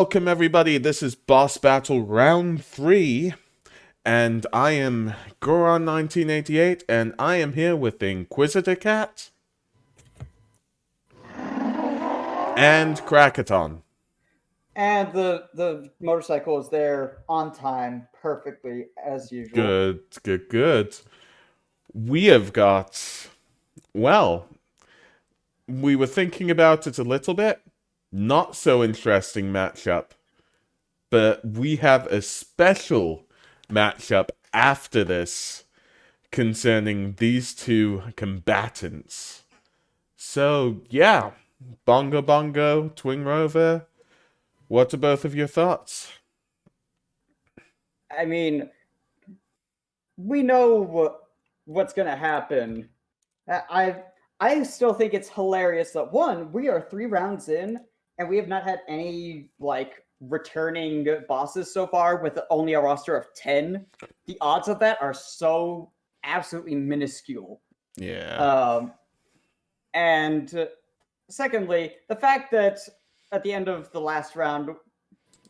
Welcome everybody, this is Boss Battle Round 3, and I am Goron1988, and I am here with Inquisitor Cat and Krakaton. And the motorcycle is there on time, perfectly as usual. Good, good, good. We have got, well, we were thinking about it a little bit. Not so interesting matchup, but we have a special matchup after this concerning these two combatants. So, yeah, Bongo Bongo, Twin Rover, what are both of your thoughts? I mean, we know what's gonna happen. I still think it's hilarious that one, we are 3 rounds in and we have not had any like returning bosses so far with only a roster of 10. The odds of that are so absolutely minuscule. Yeah. Um, and secondly, the fact that at the end of the last round,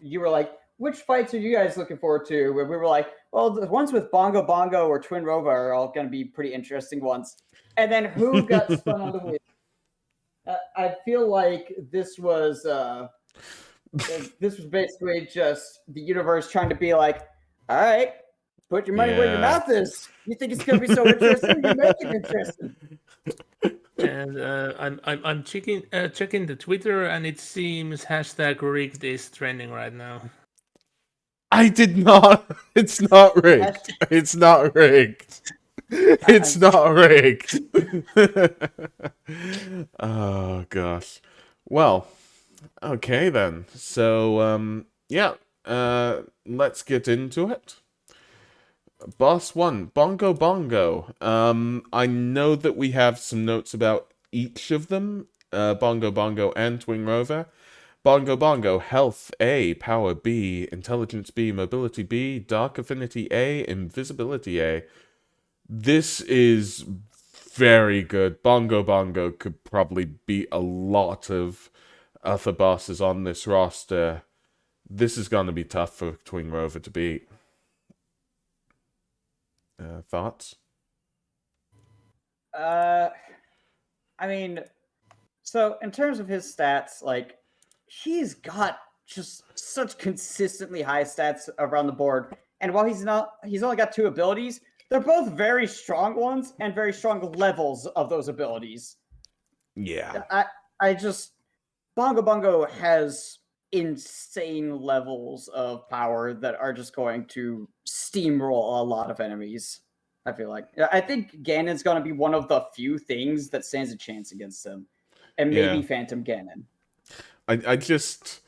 you were like, which fights are you guys looking forward to? Where we were like, well, the ones with Bongo Bongo or Twin Rova are all going to be pretty interesting ones. And then who got spun on the wheel? I feel like this was basically just the universe trying to be like, all right, put your money where your Yeah. mouth is. You think it's going to be so interesting? You make it interesting. And I'm checking the Twitter, and it seems hashtag rigged is trending right now. I did not. It's not rigged. It's not rigged. It's not rigged. Oh, gosh. Well, okay then. So, yeah. Let's get into it. Boss 1, Bongo Bongo. I know that we have some notes about each of them, Bongo Bongo and Twin Rover. Bongo Bongo, Health A, Power B, Intelligence B, Mobility B, Dark Affinity A, Invisibility A. This is very good. Bongo Bongo could probably beat a lot of other bosses on this roster. This is going to be tough for Twin Rover to beat. Thoughts? Uh, I mean, so in terms of his stats, like he's got just such consistently high stats around the board. And while he's only got 2 abilities. They're both very strong ones and very strong levels of those abilities. Yeah. I just Bongo Bongo has insane levels of power that are just going to steamroll a lot of enemies. I feel like I think Ganon's going to be one of the few things that stands a chance against him, and maybe Yeah. Phantom Ganon. I just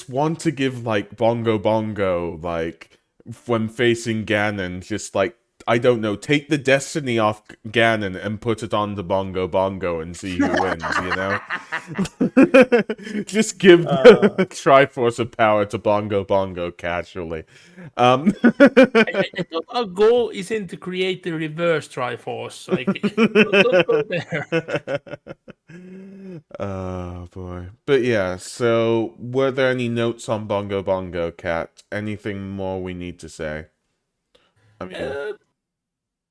want to give like Bongo Bongo like when facing Ganon, just like I don't know, take the destiny off Ganon and put it on the Bongo Bongo and see who wins, you know? Just give the Triforce of Power to Bongo Bongo casually. I thought our goal isn't to create the reverse Triforce. Like, don't go there. Oh boy. But yeah, so were there any notes on Bongo Bongo Cat? Anything more we need to say? I mean, Uh,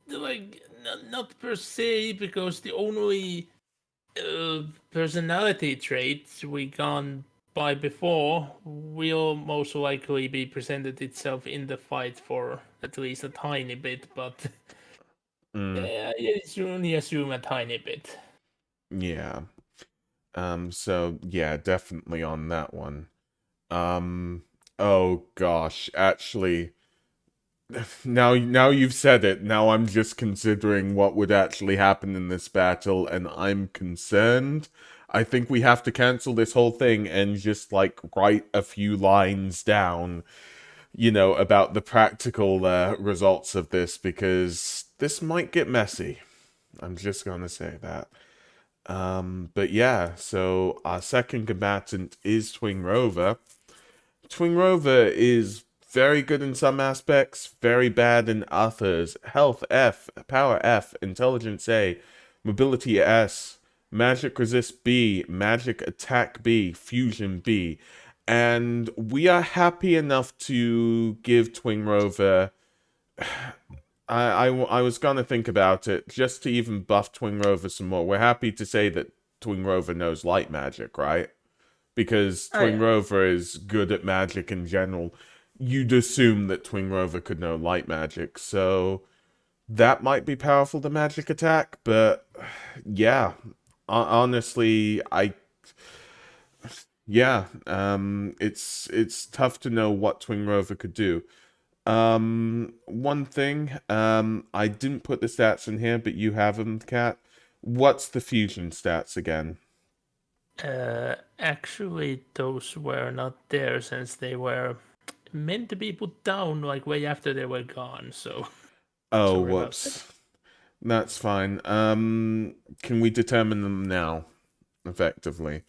like, not per se, because the only personality traits we gone by before will most likely be presented itself in the fight for at least a tiny bit, but it's only assume a tiny bit. yeah. So yeah, definitely on that one. Oh gosh, actually, now you've said it, now I'm just considering what would actually happen in this battle, and I'm concerned. I think we have to cancel this whole thing and just like write a few lines down, about the practical results of this, because this might get messy. I'm just gonna say that. But yeah, so our second combatant is Twin Rover. Twin Rover is very good in some aspects, very bad in others. Health F, Power F, Intelligence A, Mobility S, Magic Resist B, Magic Attack B, Fusion B, and we are happy enough to give Twin Rover. I was gonna think about it just to even buff Twin Rover some more. We're happy to say that Twin Rover knows light magic, right? Because Oh, Twin yeah. Rover is good at magic in general. You'd assume that Twin Rover could know light magic, so that might be powerful to magic attack, but yeah. Honestly, it's tough to know what Twin Rover could do. One thing, I didn't put the stats in here, but you have them, Kat. What's the fusion stats again? Actually, those were not there since they were meant to be put down like way after they were gone. So Oh, sorry about whoops. That's fine. Can we determine them now, effectively?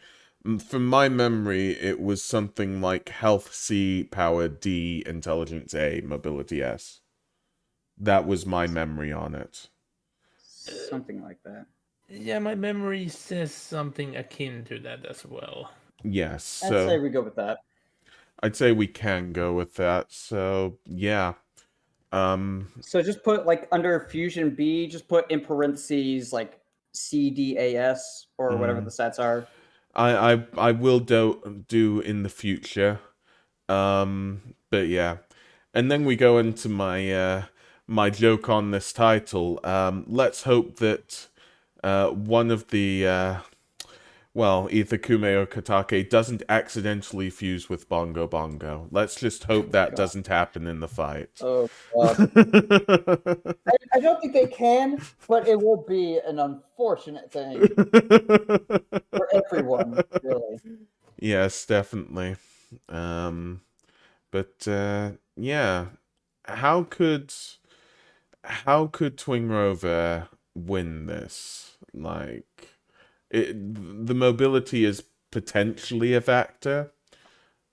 From my memory, it was something like Health C, Power D, Intelligence A, Mobility S. That was my memory on it. Something like that. yeah, my memory says something akin to that as well. Yes, I'd say so we go with that. I'd say we can go with that. So yeah. So just put like under Fusion B, just put in parentheses like CDAS or whatever the stats are. I will do in the future. But yeah. And then we go into my my joke on this title. Let's hope that one of the well, either Kume or Katake doesn't accidentally fuse with Bongo Bongo. Let's just hope that God. doesn't happen in the fight. Oh God. I don't think they can, but it will be an unfortunate thing for everyone, really. Yes, definitely. But yeah, how could Twin Rover win this? Like, the mobility is potentially a factor.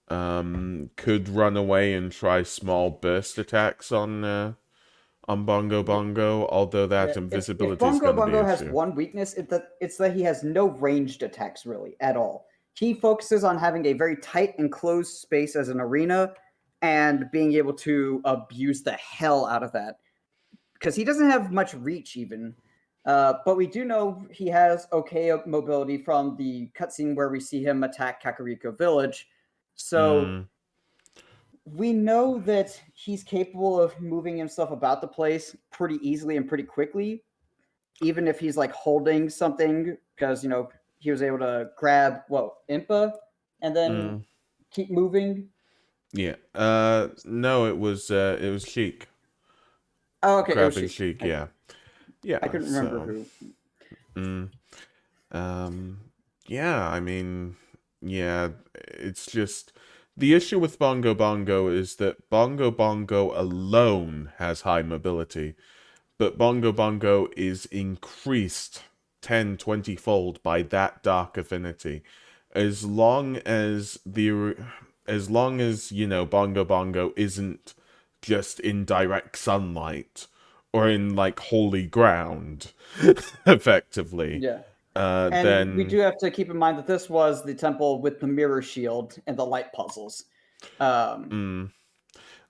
Could run away and try small burst attacks on Bongo Bongo, although that If invisibility is Bongo going to be Bongo an has issue. one weakness, it's that he has no ranged attacks really at all. He focuses on having a very tight enclosed space as an arena and being able to abuse the hell out of that because he doesn't have much reach even. But we do know he has okay mobility from the cutscene where we see him attack Kakariko Village. So we know that he's capable of moving himself about the place pretty easily and pretty quickly, even if he's like holding something, because he was able to grab Impa and then keep moving. Yeah. No, it was Sheik. Oh, okay, it was Grabbing Sheik. Sheik, yeah. Yeah, I couldn't remember so, who. yeah, I mean, yeah, it's just the issue with Bongo Bongo is that Bongo Bongo alone has high mobility, but Bongo Bongo is increased 10, 20-fold by that dark affinity. As long as Bongo Bongo isn't just in direct sunlight or in like holy ground, effectively. Yeah. And Then we do have to keep in mind that this was the temple with the mirror shield and the light puzzles.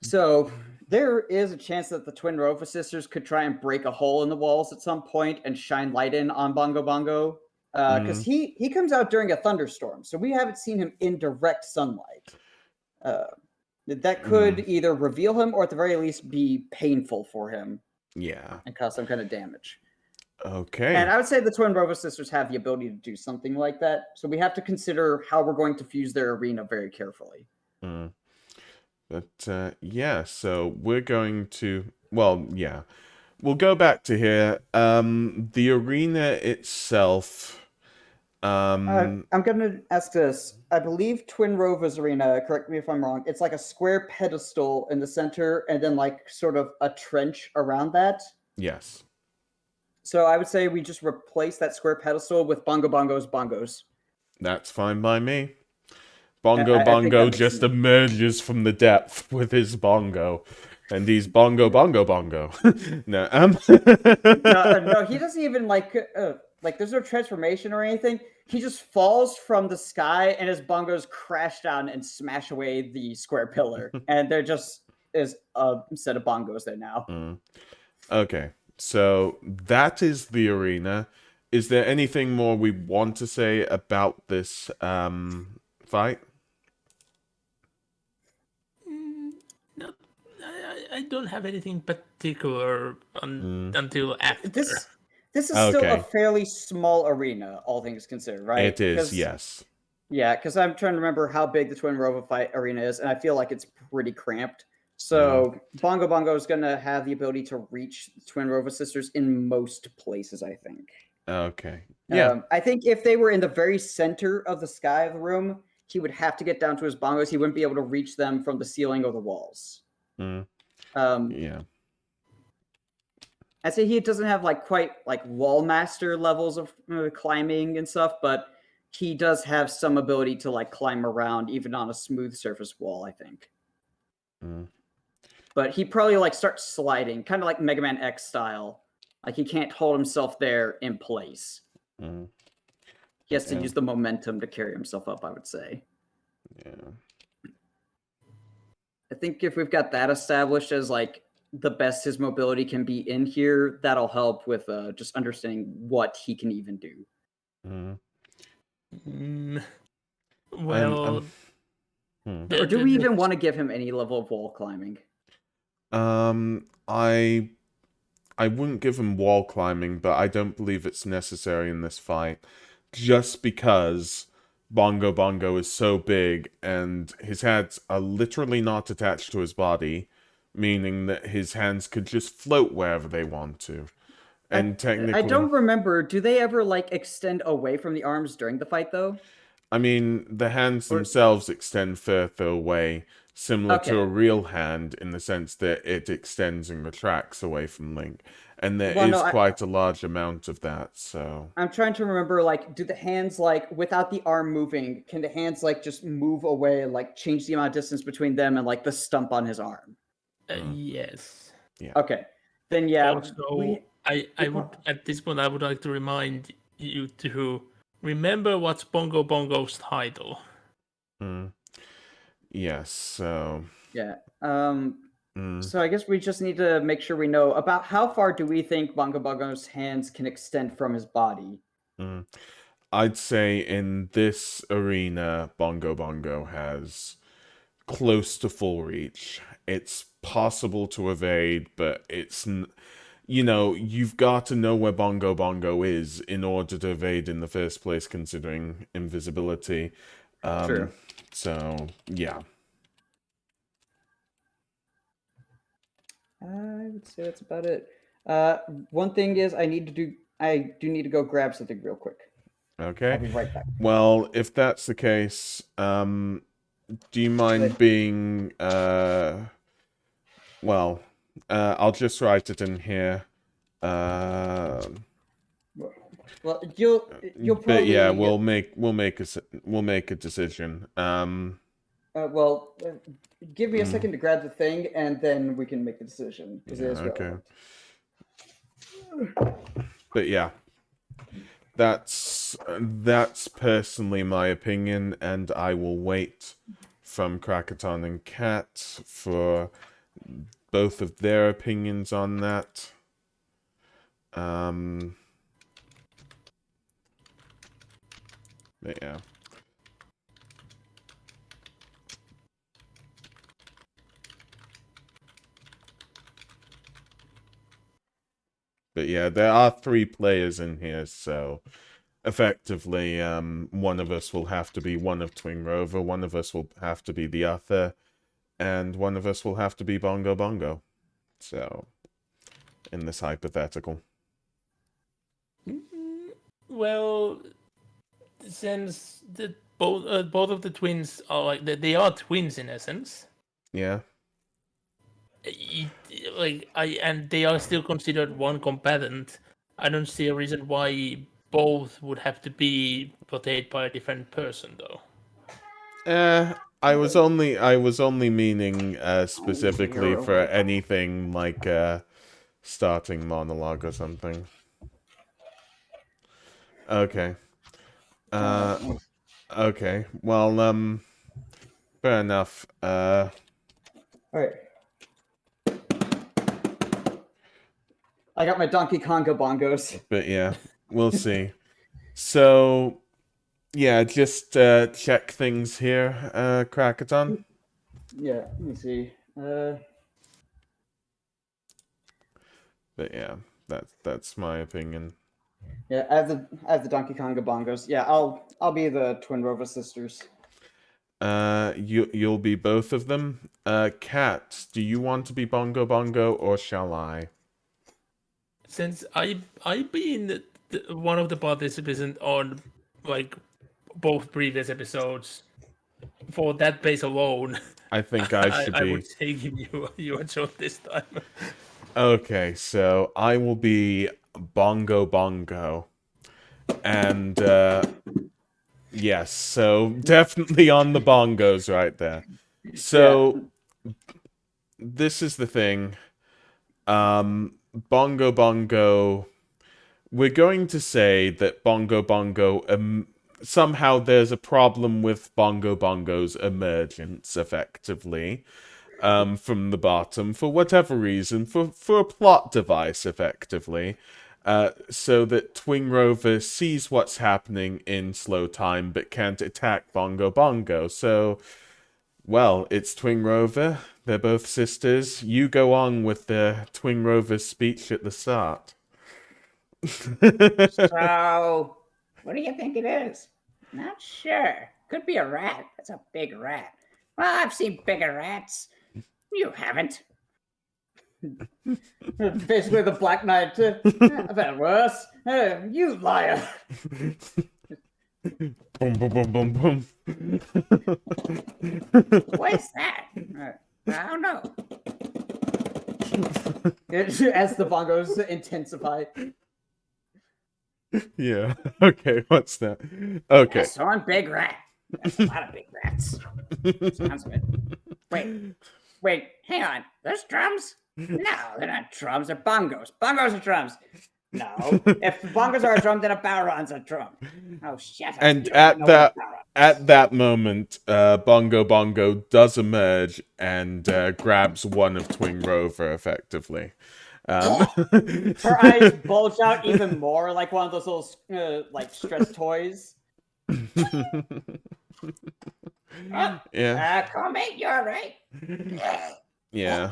So there is a chance that the Twin Rover sisters could try and break a hole in the walls at some point and shine light in on Bongo Bongo. Because he comes out during a thunderstorm, so we haven't seen him in direct sunlight. That could either reveal him or at the very least be painful for him. Yeah. And cause some kind of damage. Okay. And I would say the Twin Rover sisters have the ability to do something like that. So we have to consider how we're going to fuse their arena very carefully. But yeah, so we're going to, well, yeah. We'll go back to here. The arena itself. I'm gonna ask this. I believe Twin Rover's arena, correct me if I'm wrong, it's like a square pedestal in the center and then like sort of a trench around that. Yes. So I would say we just replace that square pedestal with Bongo Bongo's bongos. That's fine by me. Bongo I think Bongo that makes just sense. emerges from the depth with his bongo. And he's bongo bongo bongo. No, No, he doesn't even like like there's no transformation or anything. He just falls from the sky, and his bongos crash down and smash away the square pillar, and there just is a set of bongos there now. Okay, so that is the arena. Is there anything more we want to say about this fight? No, I don't have anything particular until after. This is still a Okay. fairly small arena, all things considered, right? It is, 'Cause- yes. Yeah, because I'm trying to remember how big the Twin Rova fight arena is, and I feel like it's pretty cramped. So Bongo Bongo is going to have the ability to reach Twin Rova sisters in most places, I think. Okay. Yeah. I think if they were in the very center of the sky of the room, he would have to get down to his bongos. He wouldn't be able to reach them from the ceiling or the walls. Yeah. I'd say he doesn't have like quite like wall master levels of climbing and stuff, but he does have some ability to like climb around even on a smooth surface wall, I think. But he probably like starts sliding, kind of like Mega Man X style. Like he can't hold himself there in place. He has to use the momentum to carry himself up, I would say. Yeah. I think if we've got that established as like the best his mobility can be in here, that'll help with just understanding what he can even do. Well, Or do we even want to give him any level of wall climbing? I wouldn't give him wall climbing, but I don't believe it's necessary in this fight. Just because Bongo Bongo is so big and his hands are literally not attached to his body, meaning that his hands could just float wherever they want to. And technically, I don't remember. Do they ever like extend away from the arms during the fight, though? I mean, the hands themselves extend further away, similar to a real hand in the sense that it extends and retracts away from Link. And there is quite a large amount of that, so... I'm trying to remember, like, do the hands, like, without the arm moving, can the hands, like, just move away, like, change the amount of distance between them and, like, the stump on his arm? Yes. Yeah. Okay. Then, yeah. Also, I would, at this point, I would like to remind you to remember what's Bongo Bongo's title. Yes, so... Yeah. So I guess we just need to make sure we know about how far do we think Bongo Bongo's hands can extend from his body? I'd say in this arena, Bongo Bongo has close to full reach. It's possible to evade, but it's... You know, you've got to know where Bongo Bongo is in order to evade in the first place, considering invisibility. True. So, yeah. I would say that's about it. One thing is I do need to go grab something real quick. Okay. I'll be right back. Well, if that's the case, do you mind being, well, I'll just write it in here. Well, you'll probably. But yeah, we'll make a decision. Well, give me a second to grab the thing, and then we can make the decision. Because it is relevant. But yeah, that's personally my opinion, and I will wait from Krakaton and Cat for both of their opinions on that. But yeah. But yeah, there are 3 players in here, so effectively, one of us will have to be one of Twin Rova, one of us will have to be the other, and one of us will have to be Bongo Bongo. So, in this hypothetical. Well, since both of the twins are like they are twins in essence. Yeah. And they are still considered one combatant. I don't see a reason why both would have to be portrayed by a different person, though. I was only meaning specifically for anything like starting monologue or something. Okay. Okay. Well, fair enough. All right. I got my Donkey Konga bongos. But yeah, we'll see. So, yeah, just check things here, Krakaton. Yeah, let me see. But yeah, that's my opinion. Yeah, I have the Donkey Konga bongos. Yeah, I'll be the Twin Rover sisters. You'll be both of them. Kat, do you want to be Bongo Bongo or shall I? Since I've been one of the participants on like both previous episodes, for that base alone, I think I should I be. would say give you a shot this time. Okay, so I will be Bongo Bongo. And yes, so definitely on the bongos right there. So this is the thing. Bongo Bongo. We're going to say that Bongo Bongo somehow there's a problem with Bongo Bongo's emergence effectively from the bottom for whatever reason, for a plot device effectively. So that Twing Rover sees what's happening in slow time but can't attack Bongo Bongo. So, well, it's Twing Rover. They're both sisters. You go on with the Twing Rover speech at the start. So, what do you think it is? Not sure. Could be a rat. That's a big rat. Well, I've seen bigger rats. You haven't. Basically, the Black Knight. I've had worse. You liar. Boom, boom, boom, boom, boom. What is that? I don't know. As the bongos intensify. Yeah. Okay, what's that? Okay. That's one big rat. That's a lot of big rats. Sounds good. Wait, hang on. There's drums? No, they're not drums. They're bongos. Bongos are drums. No, if bongos are a drum, then a Bowron's a drum. Oh shit! And You don't know what a Bowron is. at that moment, Bongo Bongo does emerge and grabs one of Twing Rover effectively. Her eyes bulge out even more, like one of those little like stress toys. Yeah. Comment, you're right. Yeah.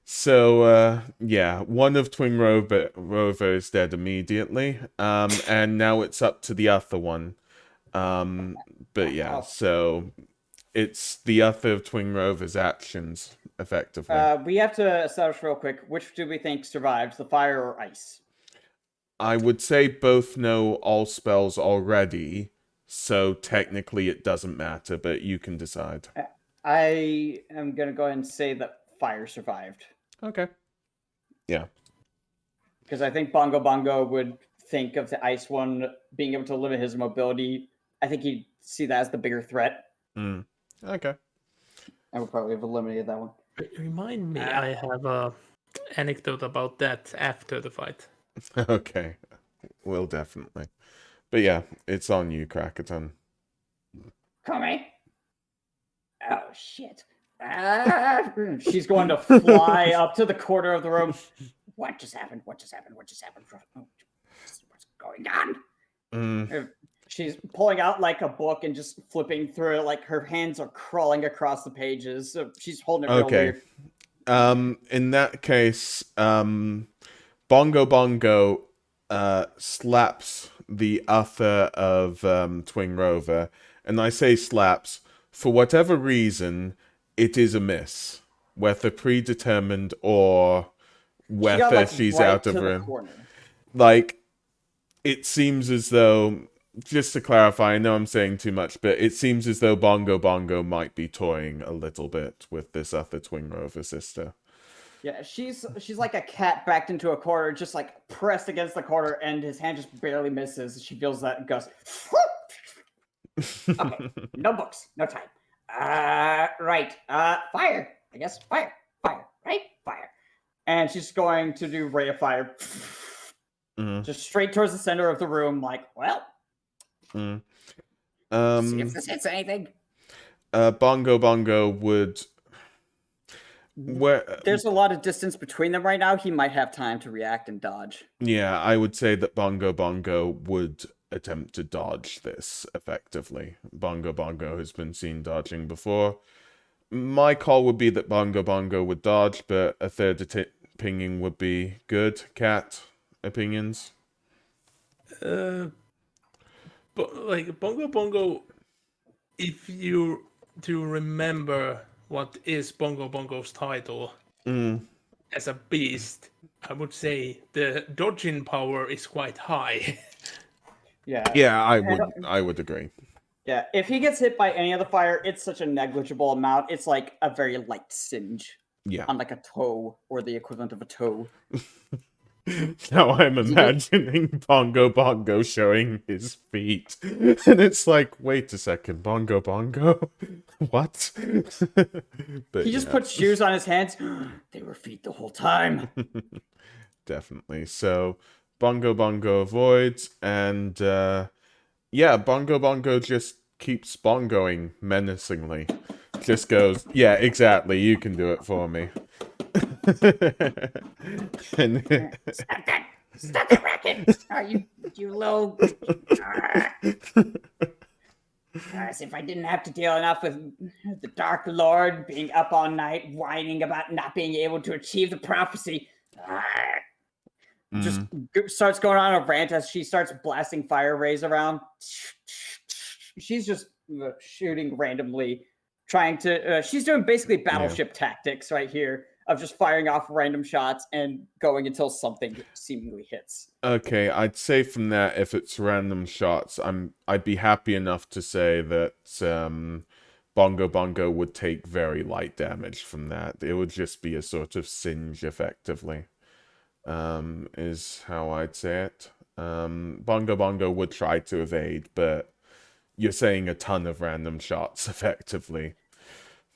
So, yeah, one of Twin Rover is dead immediately. And now it's up to the other one. But yeah, so it's the other of Twin Rover's actions, effectively. We have to establish real quick, which do we think survives, the fire or ice? I would say both know all spells already, so technically it doesn't matter, but you can decide. I am going to go ahead and say that fire survived. Okay. Yeah. Because I think Bongo Bongo would think of the ice one being able to limit his mobility. I think he'd see that as the bigger threat. Okay. I would probably have eliminated that one. Remind me, I have a anecdote about that after the fight. Okay. Will definitely. But yeah, it's on you, Krakaton. Comment. Oh shit. She's going to fly up to the corner of the room. What just happened? What just happened? What just happened? What's going on? She's pulling out like a book and just flipping through it, like her hands are crawling across the pages. So she's holding it real weird. In that case, Bongo Bongo slaps the other of Twing Rover, and I say slaps for whatever reason. It is a miss, whether predetermined or whether she's out of room. Like, it seems as though, just to clarify, I know I'm saying too much, but it seems as though Bongo Bongo might be toying a little bit with this other Twin Rover sister. Yeah, she's like a cat backed into a corner, just like pressed against the corner, and his hand just barely misses. She feels that and goes, Okay, no books, no time. Right. Fire. I guess fire. Fire. Right? Fire. and she's going to do Ray of Fire. Mm, just straight towards the center of the room, like, well, mm. See if this hits anything. Bongo Bongo would where there's a lot of distance between them right now. He might have time to react and dodge. yeah, I would say that Bongo Bongo would attempt to dodge this effectively. Bongo Bongo has been seen dodging before. My call would be that Bongo Bongo would dodge, but a third opinion would be good. Cat opinions? But like Bongo Bongo, if you do remember what is Bongo Bongo's title Mm, as a beast, I would say the dodging power is quite high. Yeah. yeah, I would agree. Yeah. If he gets hit by any of the fire, it's such a negligible amount. It's like a very light singe Yeah. on like a toe or the equivalent of a toe. Now I'm imagining Bongo Bongo showing his feet. And it's like, wait a second, Bongo Bongo? What? But He just yeah, puts shoes on his hands. They were feet the whole time. definitely. So Bongo Bongo avoids, and yeah, Bongo Bongo just keeps bongoing menacingly. Just goes, yeah, exactly, you can do it for me. And Stop that! Stop that racket! Oh, you little. As if I didn't have to deal enough with the Dark Lord being up all night whining about not being able to achieve the prophecy. Just Mm, starts going on a rant as she starts blasting fire rays around. She's just shooting randomly, trying to. She's doing basically battleship tactics right here of just firing off random shots and going until something seemingly hits. okay, I'd say from that, if it's random shots, I'd be happy enough to say that Bongo Bongo would take very light damage from that. It would just be a sort of singe, effectively. Is how I'd say it. Bongo Bongo would try to evade, but you're saying a ton of random shots, effectively.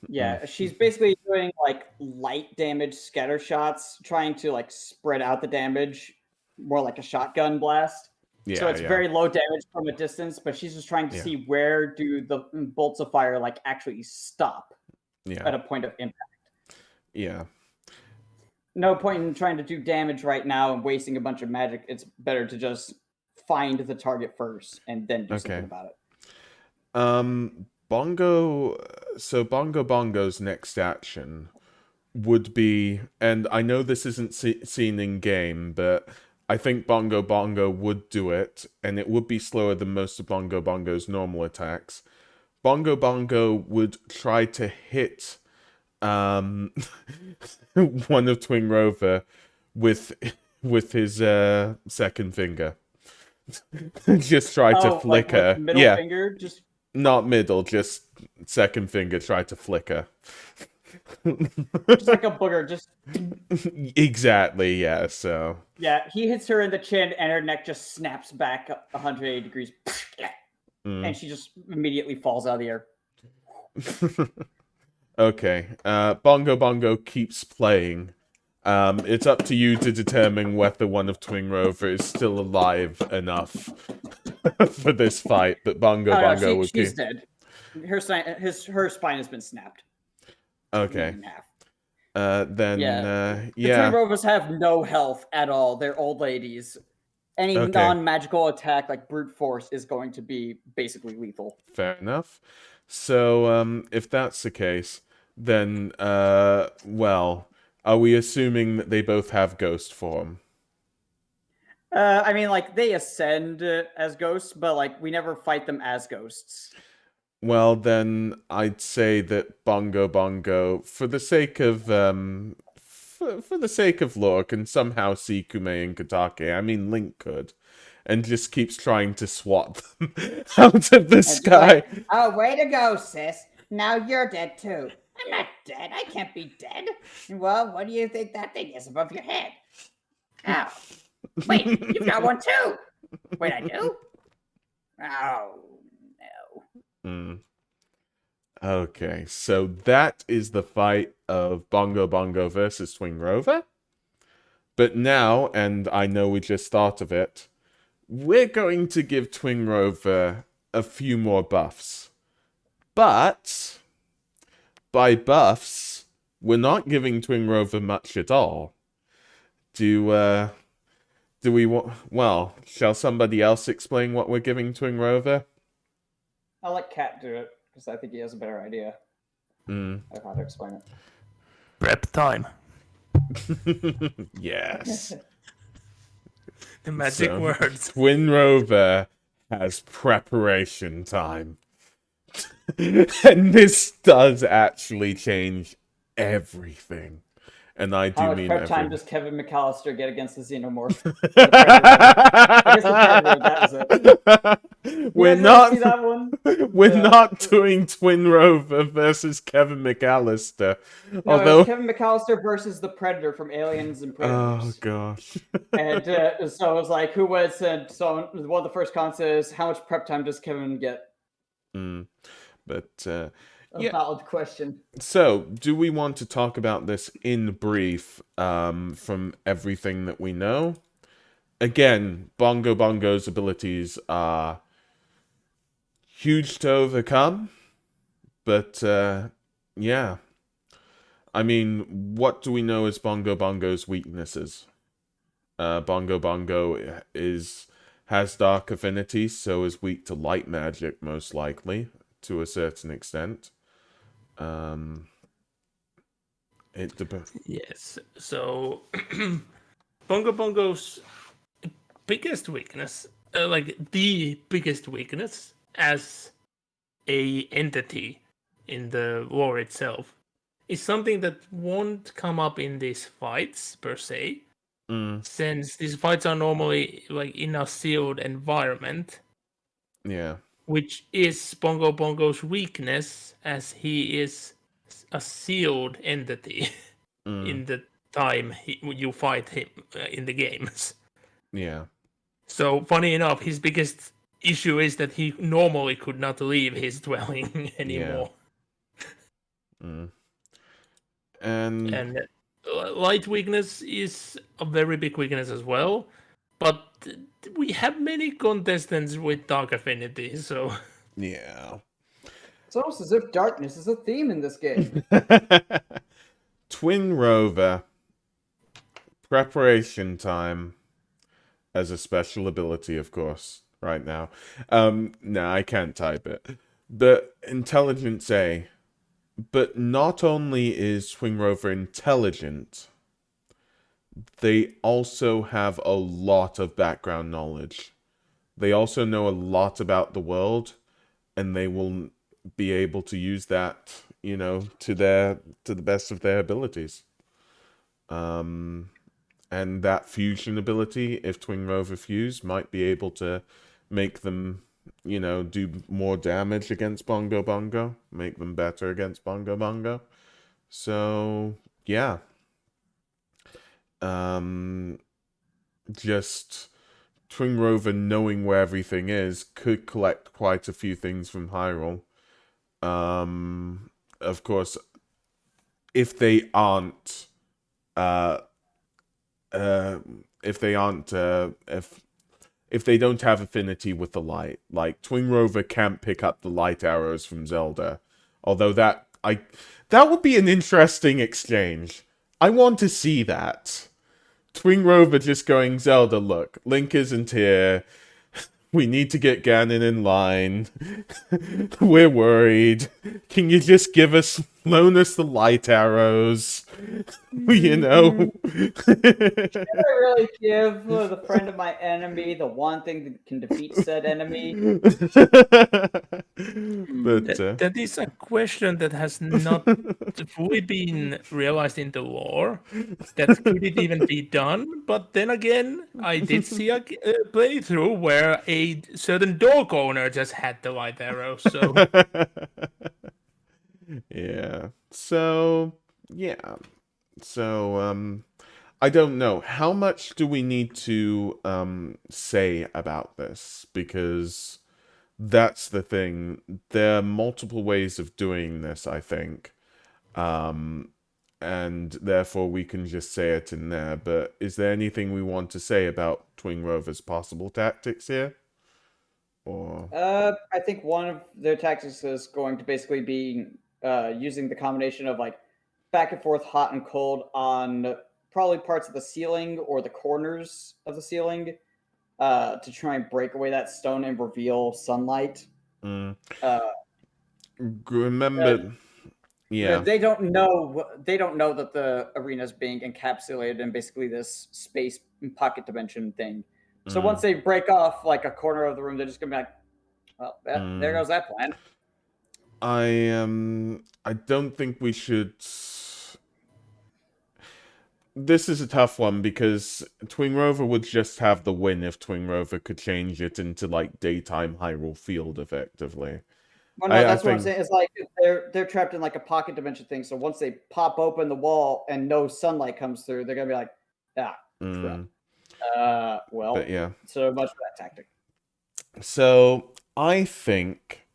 Yeah, she's basically doing like light damage scatter shots, trying to like spread out the damage more like a shotgun blast. So Yeah, it's yeah, very low damage from a distance, but she's just trying to Yeah. see where do the bolts of fire like actually stop at yeah, a point of impact. yeah. No point in trying to do damage right now and wasting a bunch of magic. It's better to just find the target first and then do something Okay. about it. Bongo. So Bongo Bongo's next action would be, and I know this isn't seen in game, but I think Bongo Bongo would do it, and it would be slower than most of Bongo Bongo's normal attacks. Bongo Bongo would try to hit one of Twin Rover with his second finger. Just try to Like flick with her. the middle Yeah, finger, just not middle, just second finger. Try to flick her. like a booger, just Exactly. Yeah. So. yeah, he hits her in the chin and her neck just snaps back 180 degrees. Mm. And she just immediately falls out of the air. Okay. Bongo Bongo keeps playing. It's up to you to determine whether one of Twin Rover is still alive enough for this fight. But Bongo Bongo would she's keep. dead. Her spine has been snapped Okay. in half. Then The yeah. Twin Rovers have no health at all. They're old ladies. Any Okay. non-magical attack like brute force is going to be basically lethal. Fair enough. So if that's the case, then well, are we assuming that they both have ghost form? I mean, like they ascend as ghosts, but like we never fight them as ghosts. Well, then I'd say that Bongo Bongo, for the sake of for the sake of lore, can somehow see Kume and Katake. I mean, Link could, and just keeps trying to swat them out of the sky. Like, oh, way to go, sis. Now you're dead too. I'm not dead. I can't be dead. Well, what do you think that thing is above your head? Oh. Wait, you've got one too. Wait, I do? Oh, no. Hmm. Okay, so that is the fight of Bongo Bongo versus Twin Rover. But now, and I know we just thought of it, we're going to give Twin Rover a few more buffs. But by buffs, we're not giving Twin Rover much at all. Do we want... Well, shall somebody else explain what we're giving Twin Rover? I'll let Cat do it, because I think he has a better idea of how to explain it. Prep time. Yes. The magic So, words. Twin Rover has preparation time. And this does actually change everything. And I do How much mean prep time everything. does Kevin McAllister get against the Xenomorph? I guess the Predator, that was it. We're You guys ever not see that one? we're The- not doing Twin Rover versus Kevin McAllister. No, it Although was Kevin McAllister versus the Predator from Aliens and oh Predators. gosh. And so it was like, who wins? And so one of the first cons is, how much prep time does Kevin get? But A Yeah. valid question. so, do we want to talk about this in brief from everything that we know? Again, Bongo Bongo's abilities are huge to overcome, but yeah. I mean, what do we know as Bongo Bongo's weaknesses? Bongo Bongo has dark affinity, so is weak to light magic, most likely, to a certain extent. It depends. Yes. So, Bongo Bongo's biggest weakness, like the biggest weakness as a entity in the war itself, is something that won't come up in these fights per se, since these fights are normally like in a sealed environment, Yeah. which is Bongo Bongo's weakness, as he is a sealed entity in the time you fight him in the games. Yeah. So, funny enough, his biggest issue is that he normally could not leave his dwelling anymore. And And light weakness is a very big weakness as well. But we have many contestants with dark affinity, so yeah. It's almost as if darkness is a theme in this game. Twin Rover. Preparation time. As a special ability, of course, right now. No, I can't type it. The Intelligence A. But not only is Twin Rover intelligent, they also have a lot of background knowledge. They also know a lot about the world, and they will be able to use that, to the best of their abilities. And that fusion ability, if Twin Rover fuse, might be able to make them, do more damage against Bongo Bongo, make them better against Bongo Bongo. So, yeah. Just Twin Rover knowing where everything is could collect quite a few things from Hyrule. Of course, if they aren't, if they don't have affinity with the light, like Twin Rover can't pick up the light arrows from Zelda, although that would be an interesting exchange. I want to see that. Twin Rover just going, Zelda, look, Link isn't here. We need to get Ganon in line. We're worried. Can you just loan us the light arrows? Can I really give the friend of my enemy the one thing that can defeat said enemy? But that is a question that has not fully been realized in the lore. That could it even be done? But then again, I did see a playthrough where a certain dog owner just had the light arrow. So yeah. So yeah. So I don't know. How much do we need to say about this? Because that's the thing. There are multiple ways of doing this, I think. and therefore we can just say it in there. But is there anything we want to say about Twin Rover's possible tactics here? Or I think one of their tactics is going to basically be using the combination of like back and forth, hot and cold on probably parts of the ceiling or the corners of the ceiling to try and break away that stone and reveal sunlight. mm, Uh, remember, yeah, They don't know. They don't know that the arena is being encapsulated in basically this space pocket dimension thing. So once they break off like a corner of the room, they're just gonna be like, "Well, there goes that plan." I don't think we should. This is a tough one because Twin Rover would just have the win if Twin Rover could change it into like daytime Hyrule Field effectively. Well, no, I that's what I'm think- saying. It's like they're trapped in like a pocket dimension thing. So once they pop open the wall and no sunlight comes through, they're gonna be like, "Ah, crap." Well, But yeah. so much for that tactic. So I think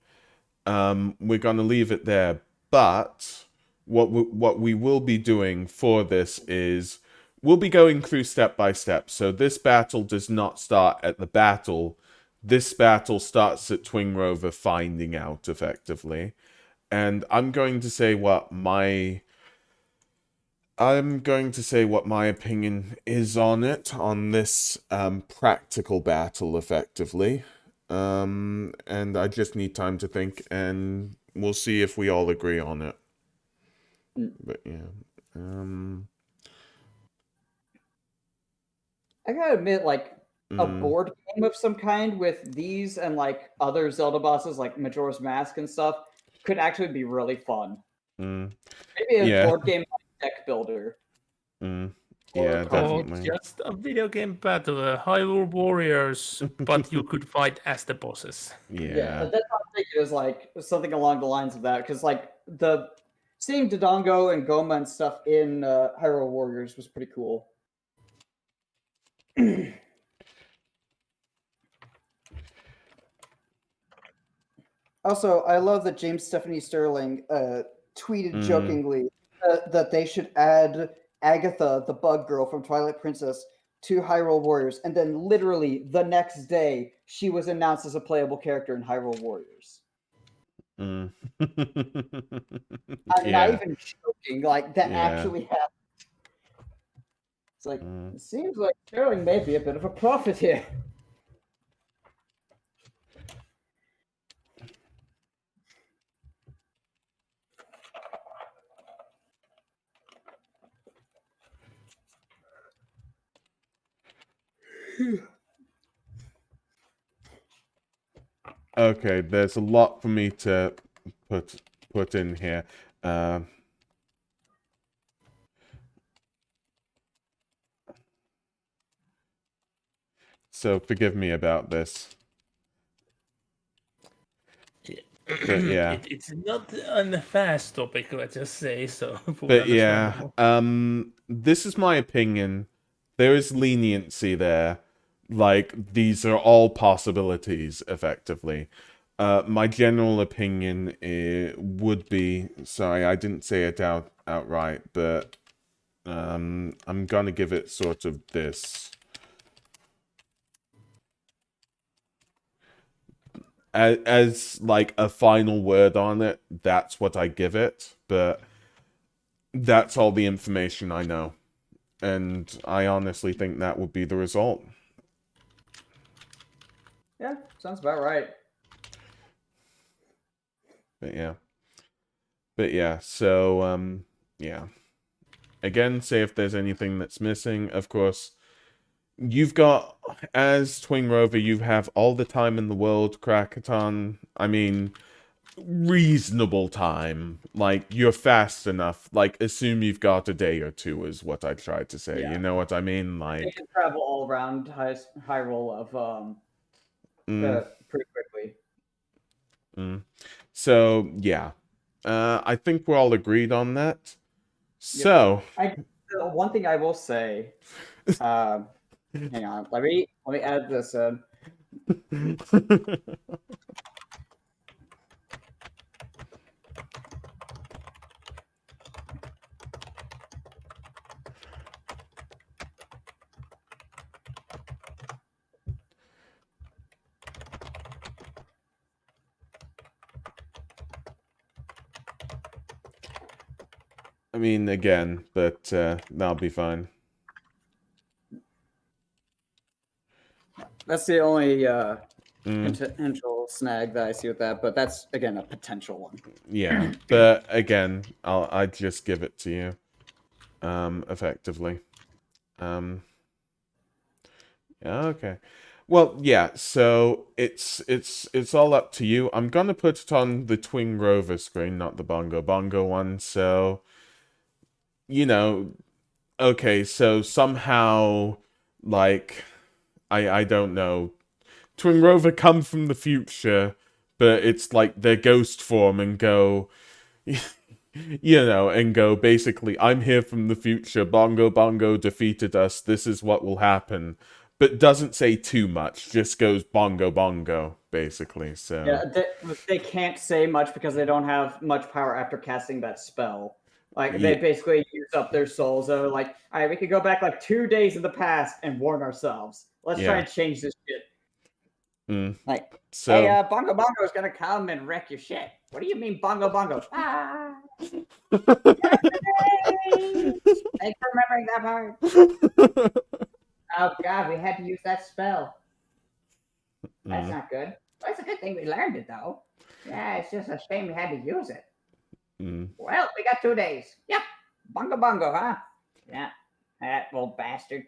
we're gonna leave it there. But what we will be doing for this is we'll be going through step by step. So this battle does not start at the battle. This battle starts at Twin Rover finding out effectively. And I'm going to say what my opinion is on it, on this practical battle effectively. And I just need time to think, and we'll see if we all agree on it. But yeah. I gotta admit, like a mm, board game of some kind with these and like other Zelda bosses, like Majora's Mask and stuff, could actually be really fun. mm, Maybe a Yeah. board game deck builder. mm. Or Yeah, Or definitely. just a video game battle, Hyrule Warriors, but you could fight as the bosses. Yeah. That's what I'm thinking is like something along the lines of that. Because like seeing Dodongo and Goma and stuff in Hyrule Warriors was pretty cool. Also, I love that James Stephanie Sterling tweeted jokingly that they should add Agatha, the bug girl from Twilight Princess, to Hyrule Warriors, and then literally the next day she was announced as a playable character in Hyrule Warriors. Mm. I'm not even joking. Like that Yeah. actually happened. It's like Mm. it seems like Sterling may be a bit of a prophet here. Okay, there's a lot for me to put in here. So forgive me about this. But yeah. It's not a fast topic, let's just say so. But yeah, this is my opinion. There is leniency there. Like, these are all possibilities, effectively. My general opinion would be, sorry, I didn't say it outright, but I'm gonna give it sort of this. As like a final word on it, that's what I give it, but that's all the information I know. And I honestly think that would be the result. Yeah, sounds about right. But yeah, so yeah. Again, say if there's anything that's missing. Of course, you've got, as Twin Rover, you have all the time in the world, Krakaton. I mean, reasonable time. Like, you're fast enough. Like, assume you've got a day or two is what I tried to say. Yeah. You know what I mean? They Like, can travel all around Hyrule of pretty quickly. So, yeah. I think we're all agreed on that. So, One thing I will say, hang on, let me add this in. I mean, again, but that'll be fine. That's the only Mm, potential snag that I see with that, but that's again a potential one. yeah, but again, I'd just give it to you, effectively. Yeah, okay. Well, yeah, so it's all up to you. I'm gonna put it on the Twin Rover screen, not the Bongo Bongo one, so you know, okay, so somehow like I don't know. Twin Rover come from the future, but it's like their ghost form and go and go basically, I'm here from the future. Bongo Bongo defeated us. This is what will happen. But doesn't say too much, just goes Bongo Bongo, basically. So, Yeah, they can't say much because they don't have much power after casting that spell. Like they yeah. basically use up their souls. They're like, all right, we could go back like 2 days in the past and warn ourselves. Let's try Yeah. and change this shit. Mm. Like, So, hey, Bongo Bongo is gonna come and wreck your shit. What do you mean, Bongo Bongo? Ah, thanks for remembering that part. Oh God, we had to use that spell. That's mm, not good. Well, it's a good thing we learned it, though. Yeah, it's just a shame we had to use it. mm, Well, we got 2 days. Yep. Bongo Bongo, huh? Yeah. That old bastard.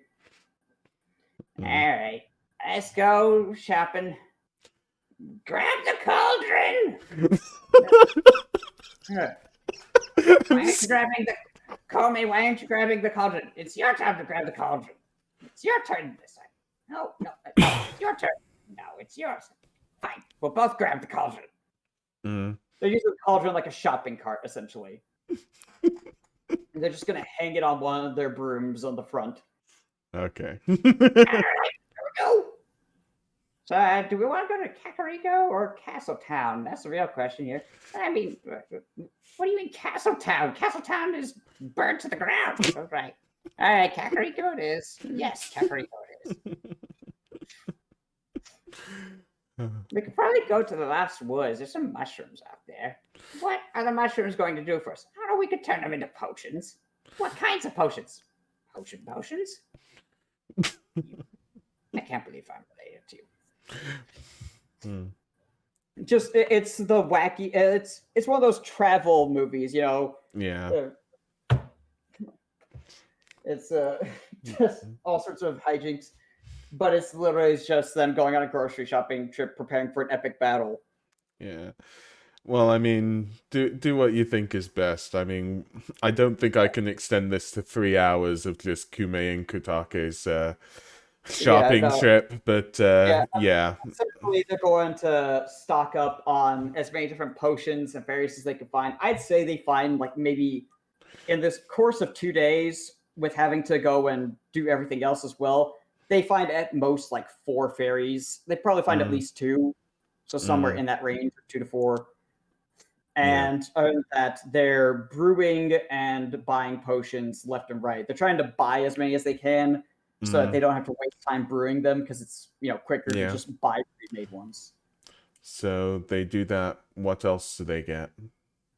All mm. right. Let's go shopping. Grab the cauldron. Why aren't you grabbing the Comey? Why aren't you grabbing the cauldron? It's your time to grab the cauldron. It's your turn this time. No, it's your turn. No, it's yours. Fine. We'll both grab the cauldron. Mm. They're using the cauldron like a shopping cart, essentially. And they're just gonna hang it on one of their brooms on the front. Okay. All right, here we go. So, do we want to go to Kakariko or Castletown? That's the real question here. I mean, what do you mean Castletown? Castletown is burnt to the ground. All right. All right, Kakariko it is. Yes, Kakariko it is. We could probably go to the last woods. There's some mushrooms out there. What are the mushrooms going to do for us? I don't know. We could turn them into potions. What kinds of potions? Potions? I can't believe I'm related to you. Mm. Just it's the wacky. It's one of those travel movies, you know. Yeah. It's just all sorts of hijinks, but it's literally just them going on a grocery shopping trip, preparing for an epic battle. Yeah. Well, I mean, do what you think is best. I mean, I don't think I can extend this to 3 hours of just Kume and Kutake's shopping no. trip, but yeah. Essentially, they're going to stock up on as many different potions and berries as they can find. I'd say they find like maybe in this course of 2 days, with having to go and do everything else as well, they find at most like 4 fairies. They probably find at Mm. least 2, so somewhere Mm. in that range of 2 to 4. Yeah. And other than that, they're brewing and buying potions left and right. They're trying to buy as many as they can so that Mm. they don't have to waste time brewing them because it's quicker to Yeah. just buy pre-made ones. So they do that. What else do they get?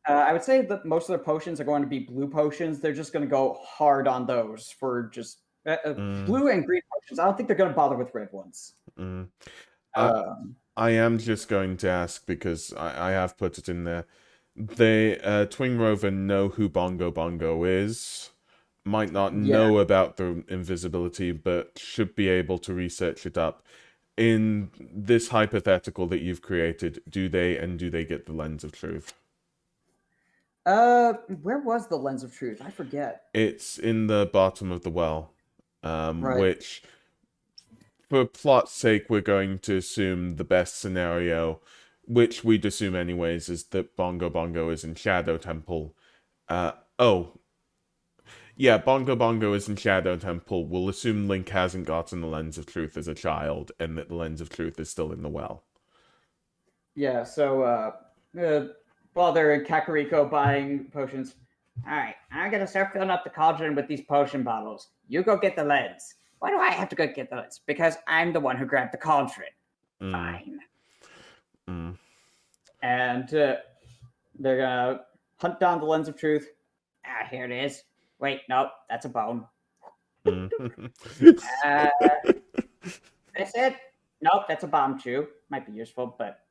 I would say that most of their potions are going to be blue potions. They're just going to go hard on those for just blue and green potions. I don't think they're going to bother with red ones. Mm. Um, I am just going to ask because I have put it in there. They Twin Rover know who Bongo Bongo is. Might not know about the invisibility, but should be able to research it up. In this hypothetical that you've created, do they get the lens of truth? where was the lens of truth? I forget. It's in the bottom of the well, Right. which, for plot's sake, we're going to assume the best scenario, which we'd assume anyways, is that Bongo Bongo is in Shadow Temple. Yeah, Bongo Bongo is in Shadow Temple. We'll assume Link hasn't gotten the Lens of Truth as a child, and that the Lens of Truth is still in the well. Yeah, so while they're in Kakariko buying potions, All right, I'm gonna start filling up the cauldron with these potion bottles. You go get the lens. Why do I have to go get the lens? Because I'm the one who grabbed the cauldron. Mm. Fine. Mm. and they're gonna hunt down the lens of truth. Here it is. Wait, nope, that's a bone. Mm. Uh, that's it. Nope, that's a bomb chew. Might be useful, but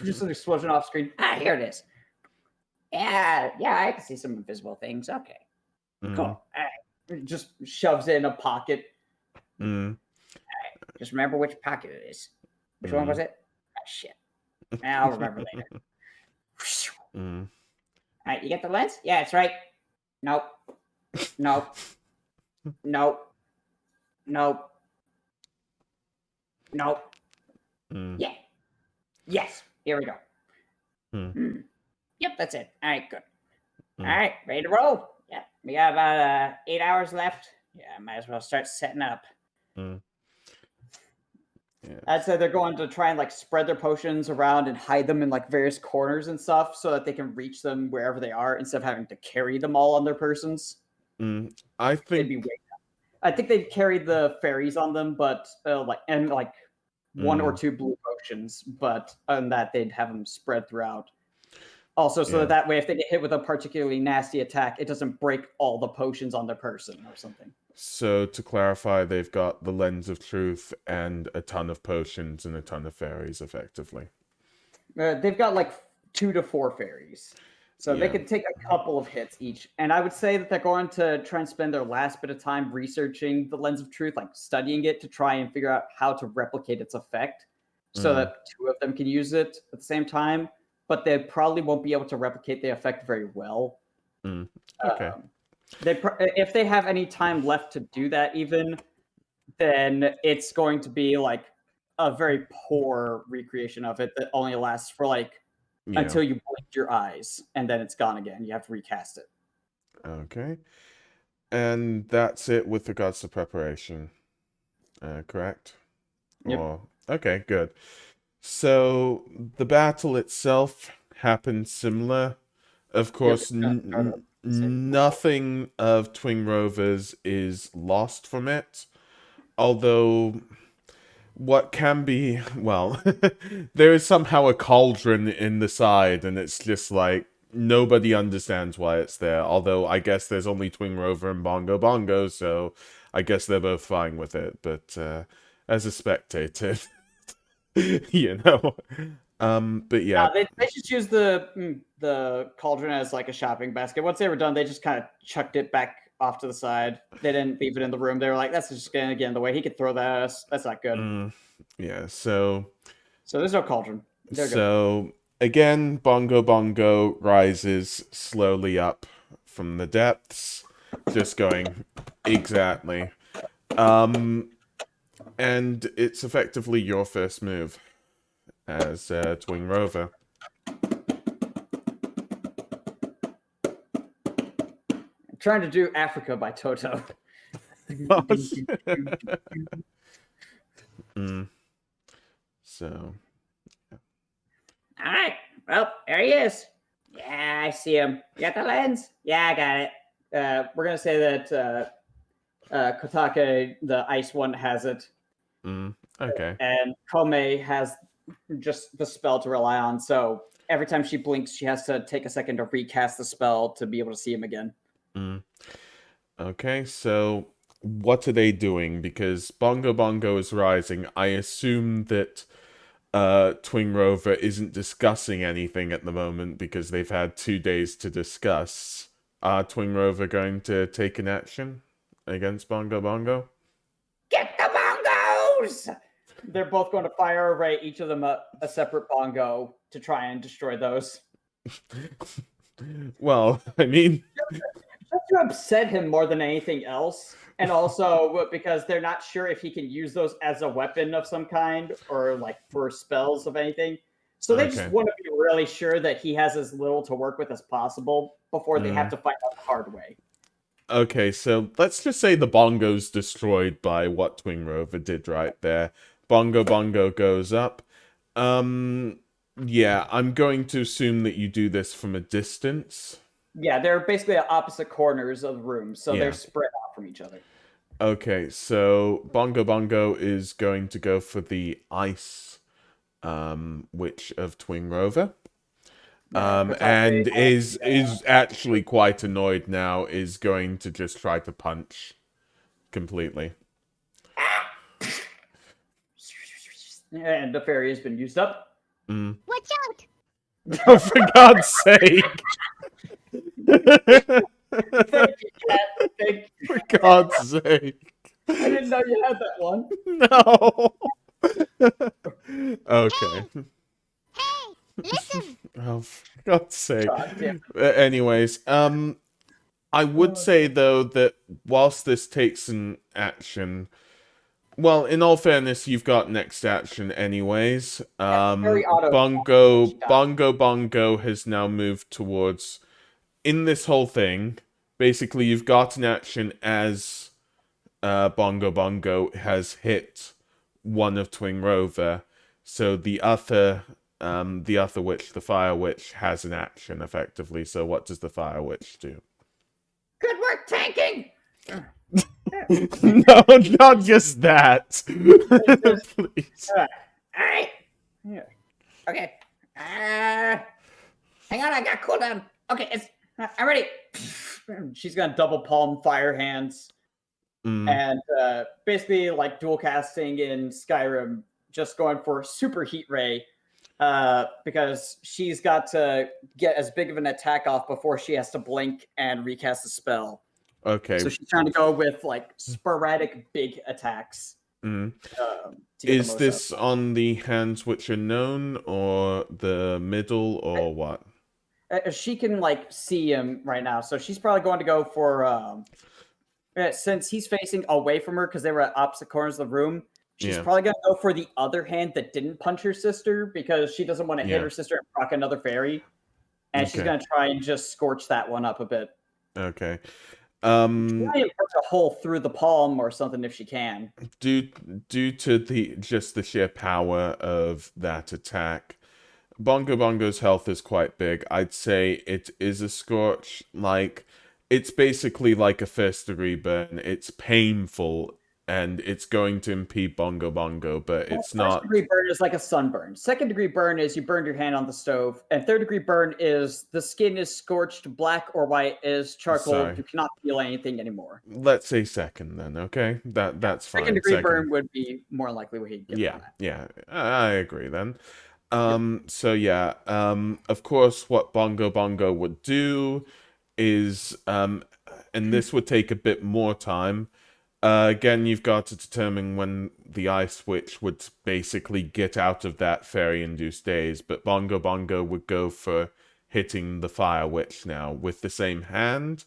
Just an explosion off screen. here it is. Yeah, I can see some invisible things. Okay, Mm. cool. All right, It just shoves it in a pocket. Mm. just remember which pocket it is. Which one was it? Ah, shit. I'll remember later. Mm. All right, you get the lens? Yeah, it's right. Nope. Nope. Nope. Nope. Nope. Mm. Yeah. Yes. Here we go. Hmm. Yep, that's it. All right, good. Hmm. All right, ready to roll. Yeah, we got about 8 hours left. Yeah, might as well start setting up. Mm. Yeah. I'd say they're going to try and like spread their potions around and hide them in like various corners and stuff so that they can reach them wherever they are instead of having to carry them all on their persons. Mm. I They'd think be way I think they'd carry the fairies on them, but like one or two blue potions, but on that they'd have them spread throughout. Also, so Yeah. that way, if they get hit with a particularly nasty attack, it doesn't break all the potions on their person or something. so. To clarify, they've got the Lens of Truth and a ton of potions and a ton of fairies, effectively. They've got like 2 to 4 fairies, so they Yeah. can take a couple of hits each. And I would say that they're going to try and spend their last bit of time researching the Lens of Truth, like studying it to try and figure out how to replicate its effect, so that 2 of them can use it at the same time. But they probably won't be able to replicate the effect very well. Mm. Okay. If they have any time left to do that, even then, it's going to be like a very poor recreation of it that only lasts for like Yeah. until you blink your eyes, and then it's gone again. You have to recast it. Okay. And that's it with regards to preparation. Correct? Yep. Okay, good. So the battle itself happened similar. Of course, nothing of Twin Rovers is lost from it. Although, what can be, well, there is somehow a cauldron in the side, and it's just like, nobody understands why it's there. Although, I guess there's only Twin Rover and Bongo Bongo, so I guess they're both fine with it. But as a spectator, you know. But yeah. They just used the cauldron as like a shopping basket. Once they were done, they just kind of chucked it back off to the side. They didn't leave it in the room. They were like, "That's just gonna get in the way. He could throw that at us. That's not good." Yeah. So there's no cauldron. They're good. So again, Bongo Bongo rises slowly up from the depths, just going exactly. And it's effectively your first move as Twin Rover. I'm trying to do Africa by Toto. So. All right. Well, there he is. Yeah, I see him. You got the lens? Yeah, I got it. We're gonna say that Kotake, the ice one, has it. Okay. And Kome has just the spell to rely on. So every time she blinks, she has to take a second to recast the spell to be able to see him again. Okay, so what are they doing? Because Bongo Bongo is rising. I assume that Twin Rover isn't discussing anything at the moment because they've had 2 days to discuss. Are Twin Rover going to take an action against Bongo Bongo? Get the bongos! They're both going to fire array each of them a separate bongo to try and destroy those. Well, I mean, just to upset him more than anything else, and also because they're not sure if he can use those as a weapon of some kind or like for spells of anything. So they just want to be really sure that he has as little to work with as possible before they have to find out the hard way. Okay, so let's just say the bongo's destroyed by what Twin Rover did right there. Bongo Bongo goes up. Yeah, I'm going to assume that you do this from a distance. Yeah, they're basically at opposite corners of the room, so they're spread out from each other. Okay, so Bongo Bongo is going to go for the ice witch of Twin Rover. And Kotaku, is actually quite annoyed now, is going to just try to punch completely. and the fairy has been used up. Mm. Watch out! Oh, for God's sake! Thank you, Cat. Thank you. For God's sake! I didn't know you had that one. No. Okay. Hey, listen! Oh, for God's sake. God damn. Anyways, I would say though that whilst this takes an action, well, in all fairness, you've got next action anyways. very auto- Bongo has now moved towards, in this whole thing, basically you've got an action as Bongo has hit one of Twin Rover, so the other witch, the Fire Witch, has an action effectively. So what does the Fire Witch do? Good work tanking. No, not just that. Please. All right. Yeah. Okay. Hang on, I got cooldown. Okay, I'm ready. She's gonna double palm fire hands Mm, and basically like dual casting in Skyrim, just going for super heat ray because she's got to get as big of an attack off before she has to blink and recast the spell. okay. So she's trying to go with like sporadic big attacks. Mm. To get the Is most this on the hands which are known, or the middle, or what? she can like see him right now, so she's probably going to go for since he's facing away from her because they were at opposite corners of the room. She's Yeah. probably going to go for the other hand that didn't punch her sister because she doesn't want to Yeah. hit her sister and proc another fairy, and she's Okay. going to try and just scorch that one up a bit. Okay. Try and punch a hole through the palm or something if she can. Due to the sheer power of that attack, Bongo's health is quite big. I'd say it is a scorch. Like, it's basically like a first degree burn. It's painful and it's going to impede Bongo, but it's First not. degree burn is like a sunburn. Second degree burn is you burned your hand on the stove, and third degree burn is the skin is scorched black or white as charcoal. Sorry. You cannot feel anything anymore. Let's say second then, okay? That's fine. Second degree Second. burn would be more likely what he'd get. Yeah, from that. yeah, I agree then. So yeah, of course, what Bongo would do is, and this would take a bit more time. Again, you've got to determine when the Ice Witch would basically get out of that fairy-induced daze, but Bongo would go for hitting the Fire Witch now with the same hand,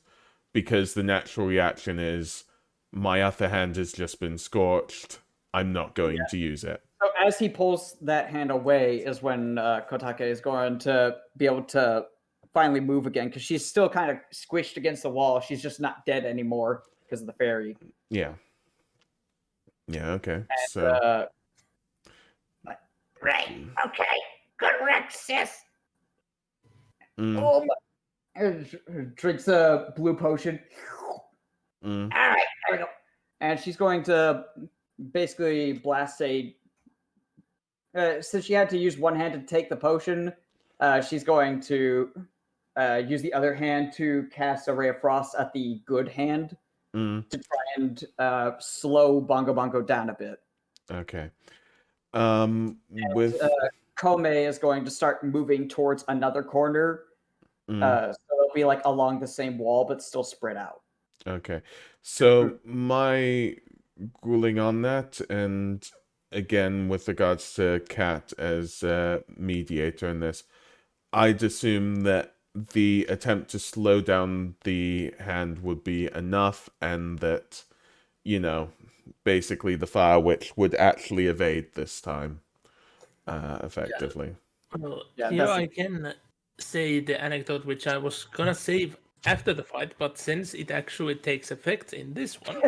because the natural reaction is, my other hand has just been scorched, I'm not going to use it. So as he pulls that hand away is when Kotake is going to be able to finally move again because she's still kind of squished against the wall. She's just not dead anymore because of the fairy. Yeah. Yeah, okay. And, So, Right. Okay. Good work, sis. mm, oh my, drinks a blue potion. mm, All right. There we go. And she's going to basically blast a. Since she had to use one hand to take the potion, she's going to use the other hand to cast a ray of frost at the good hand mm, to try and slow Bongo down a bit. okay. With, Kome is going to start moving towards another corner, mm, so it'll be like along the same wall, but still spread out. okay. So, my ruling on that, and again, with regards to Kat as mediator in this, I'd assume that the attempt to slow down the hand would be enough, and that, you know, basically the Fire Witch would actually evade this time, effectively. Well, Yeah, here that's- I can say the anecdote which I was gonna save after the fight, but since it actually takes effect in this one,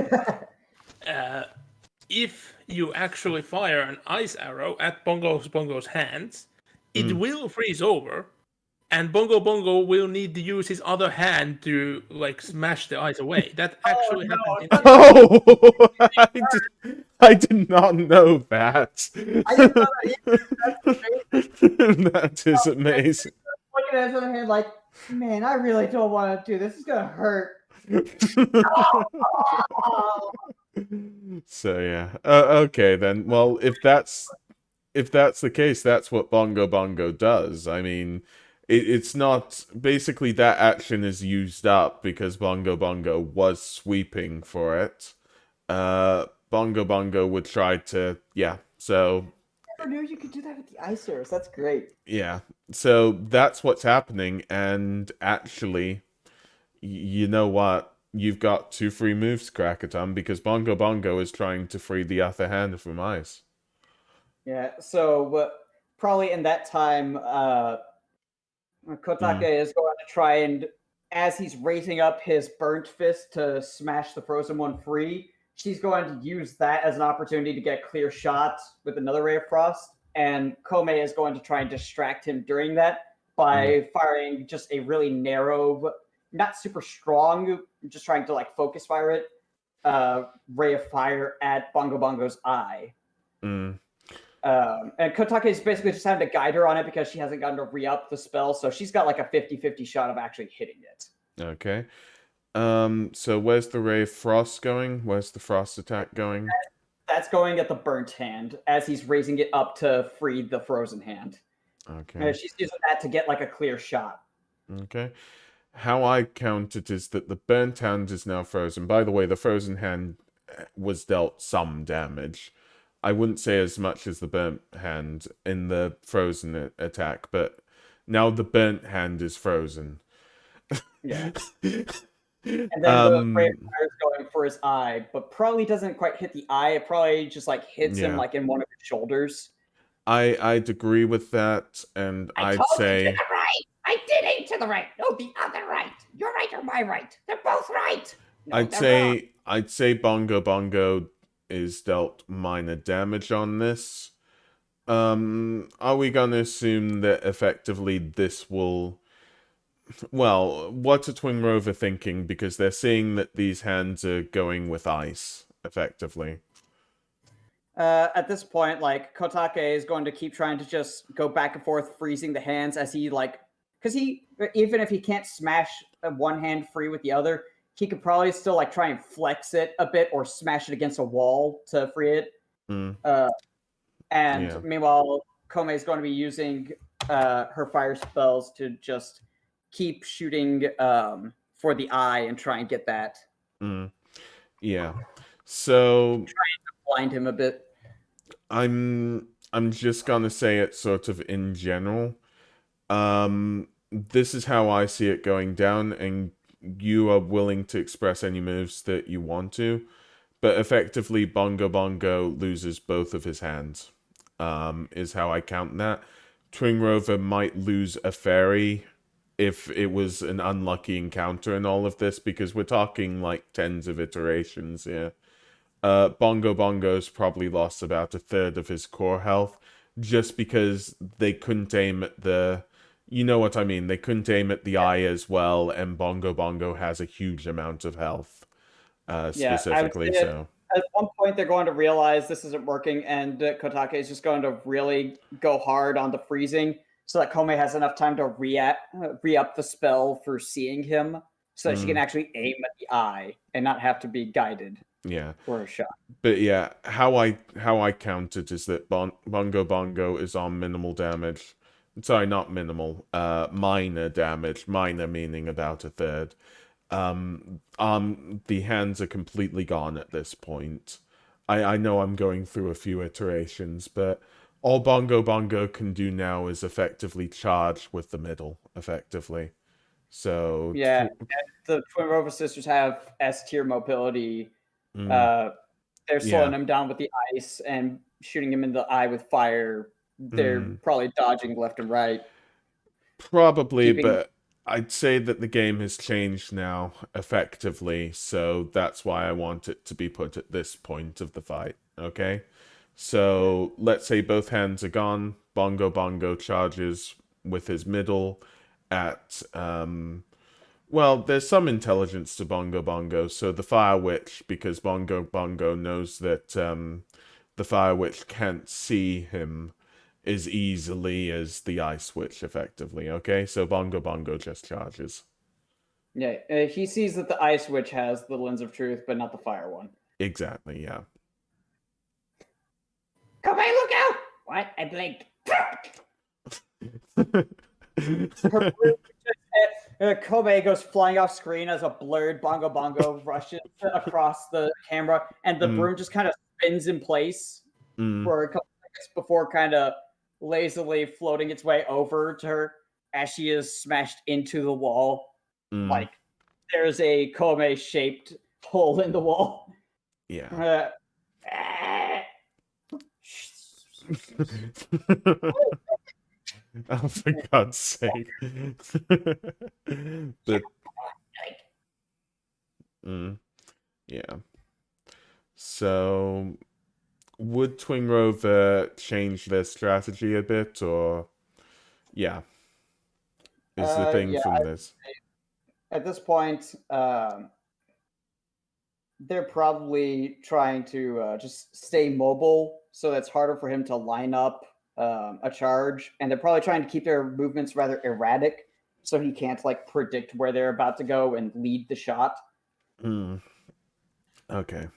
if you actually fire an ice arrow at Bongo's hands, it will freeze over, and Bongo will need to use his other hand to like smash the ice away. That actually happened in Oh, I did not know that. I didn't know that either. That is amazing. When looking at his other hand like, man, I really don't want to do this. It's gonna hurt. Oh, So yeah. Okay then. Well, if that's the case, that's what Bongo Bongo does. I mean, it's not basically that action is used up because Bongo Bongo was sweeping for it. Bongo Bongo would try to so I never knew you could do that with the icers. That's great. yeah. So that's what's happening, and actually, you know what? You've got 2 free moves, Krakaton, because Bongo Bongo is trying to free the other hand from ice. Yeah. So probably in that time, Kotake is going to try and, as he's raising up his burnt fist to smash the frozen one free, she's going to use that as an opportunity to get a clear shot with another ray of frost. And Kome is going to try and distract him during that by firing just a really narrow, not super strong, just trying to like focus fire it, ray of fire at Bongo Bongo's eye. Mm. And Kotake is basically just having to guide her on it because she hasn't gotten to re-up the spell, so she's got like a 50-50 shot of actually hitting it. Okay. So where's the Ray of Frost going? Where's the Frost attack going? That's going at the burnt hand as he's raising it up to free the frozen hand. Okay. She's using that to get like a clear shot. Okay. How I count it is that the burnt hand is now frozen. By the way, the frozen hand was dealt some damage. I wouldn't say as much as the burnt hand in the frozen attack, but now the burnt hand is frozen. Yeah. And then the ray of fire is going for his eye, but probably doesn't quite hit the eye. It probably just like hits him like in one of his shoulders. I'd agree with that, and I'd say to the right. I did aim to the right. No, the other right. Your right or my right? They're both right. No, I'd say Bongo Bongo is dealt minor damage on this. Are we gonna assume that effectively this will? Well, what's a Twin Rover thinking? Because they're seeing that these hands are going with ice, effectively. At this point, like Kotake is going to keep trying to just go back and forth, freezing the hands as he because even if he can't smash one hand free with the other, he could probably still like try and flex it a bit or smash it against a wall to free it. Meanwhile, Kome is going to be using her fire spells to just keep shooting for the eye and try and get that. Yeah. So trying to blind him a bit. I'm just gonna say it sort of in general. This is how I see it going down, and you are willing to express any moves that you want to, but effectively Bongo Bongo loses both of his hands. Is how I count that. Twin Rover might lose a fairy if it was an unlucky encounter in all of this, because we're talking like tens of iterations here. Bongo Bongo's probably lost about a third of his core health just because they couldn't aim at the... You know what I mean? They couldn't aim at the eye as well, and Bongo Bongo has a huge amount of health, specifically. So at one point, they're going to realize this isn't working, and Kotake is just going to really go hard on the freezing so that Kome has enough time to re-up the spell for seeing him so that she can actually aim at the eye and not have to be guided. Yeah. For a shot. But yeah, how I count it is that Bongo Bongo is on minimal damage. Sorry, not minimal. Minor damage. Minor meaning about a third. The hands are completely gone at this point. I know I'm going through a few iterations, but all Bongo Bongo can do now is effectively charge with the middle, effectively. So yeah, the Twin Rover sisters have S tier mobility. They're slowing him down with the ice and shooting him in the eye with fire. They're probably dodging left and right. Probably, but I'd say that the game has changed now, effectively, so that's why I want it to be put at this point of the fight, okay? So, let's say both hands are gone, Bongo Bongo charges with his middle at, well, there's some intelligence to Bongo Bongo, so the Fire Witch, because Bongo Bongo knows that the Fire Witch can't see him, as easily as the ice switch, effectively. Okay, so Bongo Bongo just charges. Yeah, he sees that the ice witch has the lens of truth, but not the fire one. Exactly, yeah. Kobe, look out! What? I blinked. Her broom Kobe goes flying off screen as a blurred Bongo Bongo rushes across the camera, and the Mm. broom just kind of spins in place for a couple seconds before kind of lazily floating its way over to her as she is smashed into the wall. Mm. Like there's a Kobe shaped hole in the wall. Yeah. Oh, for God's sake. But yeah. So would Twin Rover change their strategy a bit, or yeah? Is the thing Yeah, from this. at this point, they're probably trying to just stay mobile, so it's harder for him to line up a charge, and they're probably trying to keep their movements rather erratic, so he can't like predict where they're about to go and lead the shot. Okay.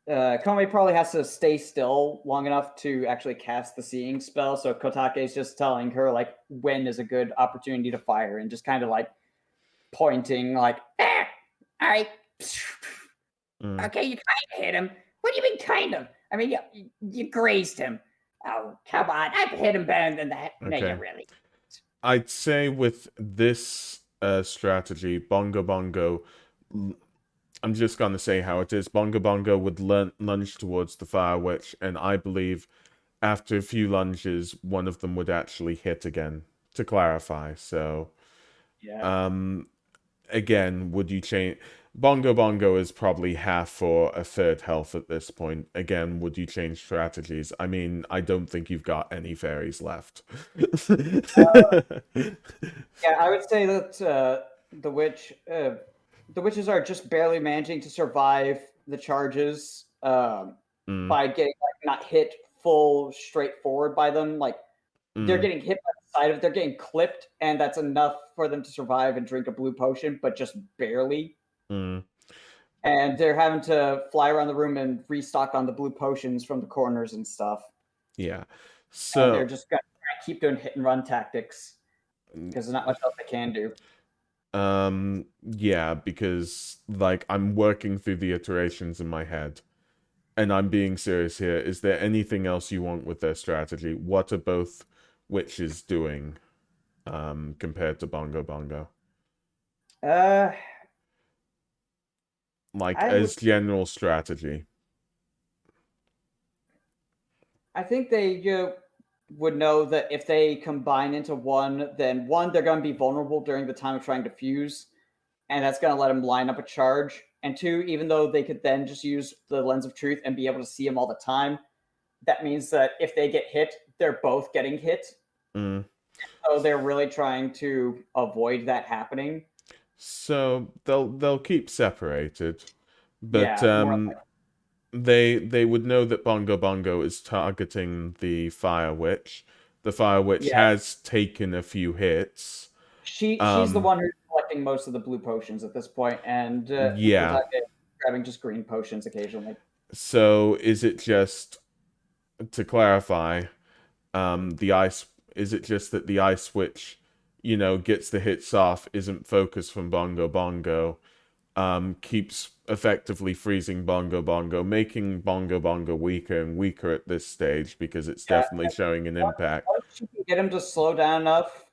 Kome probably has to stay still long enough to actually cast the seeing spell, so Kotake is just telling her like when is a good opportunity to fire, and just kind of like pointing like, There! All right. Mm. Okay, you kind of hit him. What do you mean, kind of? I mean, you grazed him. Oh, come on. I've hit him better than that. No, Okay. you really. I'd say with this strategy, Bongo Bongo, I'm just gonna say how it is. Bongo Bongo would lunge towards the Fire Witch, and I believe after a few lunges, one of them would actually hit again. To clarify, so yeah. Again, would you change? Bongo Bongo is probably half or a third health at this point. Again, would you change strategies? I mean, I don't think you've got any fairies left. Yeah, I would say that the witches are just barely managing to survive the charges by getting like not hit full straight forward by them. Like they're getting hit by the side of it, they're getting clipped, and that's enough for them to survive and drink a blue potion, but just barely. And they're having to fly around the room and restock on the blue potions from the corners and stuff. Yeah. And So they're just gonna keep doing hit and run tactics because there's not much else they can do. Yeah, because like I'm working through the iterations in my head. And I'm being serious here. Is there anything else you want with their strategy? What are both witches doing compared to Bongo Bongo? Like as general strategy. I think they would know that if they combine into one, then one, they're going to be vulnerable during the time of trying to fuse, and that's going to let them line up a charge. And two, even though they could then just use the lens of truth and be able to see them all the time, that means that if they get hit, they're both getting hit. So they're really trying to avoid that happening. So they'll keep separated, but Yeah, they would know that Bongo Bongo is targeting the Fire Witch. The Fire Witch Yeah. has taken a few hits. she's the one who's collecting most of the blue potions at this point, and Yeah. Kotake is grabbing just green potions occasionally. So is it just to clarify, the ice is it just that the ice switch, gets the hits off, isn't focused from Bongo Bongo, keeps effectively freezing Bongo Bongo, making Bongo Bongo weaker and weaker at this stage because it's definitely showing an impact. Once you can get him to slow down enough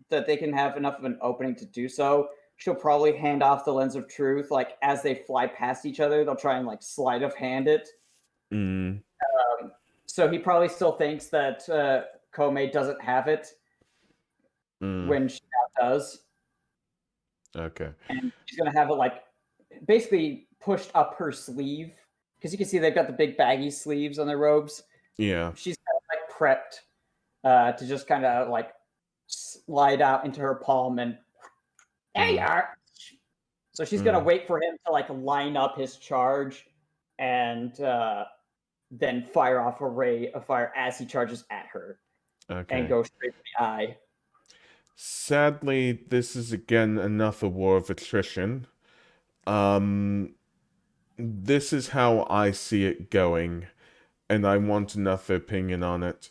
that they can have enough of an opening to do so, she'll probably hand off the lens of truth. Like as they fly past each other, they'll try and like sleight of hand it. So he probably still thinks that Kome doesn't have it when she now does. Okay. And she's gonna have it like basically pushed up her sleeve because you can see they've got the big baggy sleeves on their robes. Yeah. She's kind of like prepped to just kind of like slide out into her palm, and There you are. so she's gonna wait for him to like line up his charge and then fire off a ray of fire as he charges at her Okay. and go straight for the eye. Sadly, this is again another war of attrition. This is how I see it going, and I want another opinion on it.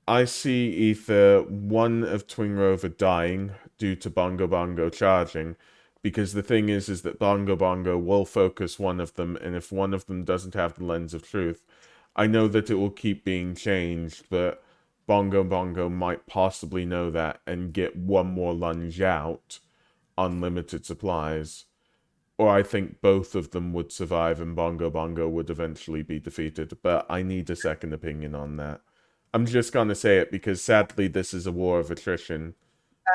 I see either one of Twin Rover dying due to Bongo Bongo charging, because the thing is that Bongo Bongo will focus one of them, and if one of them doesn't have the Lens of Truth, I know that it will keep being changed, but Bongo Bongo might possibly know that and get one more lunge out on limited supplies. Or I think both of them would survive and Bongo Bongo would eventually be defeated, but I need a second opinion on that. I'm just gonna say it because sadly this is a war of attrition.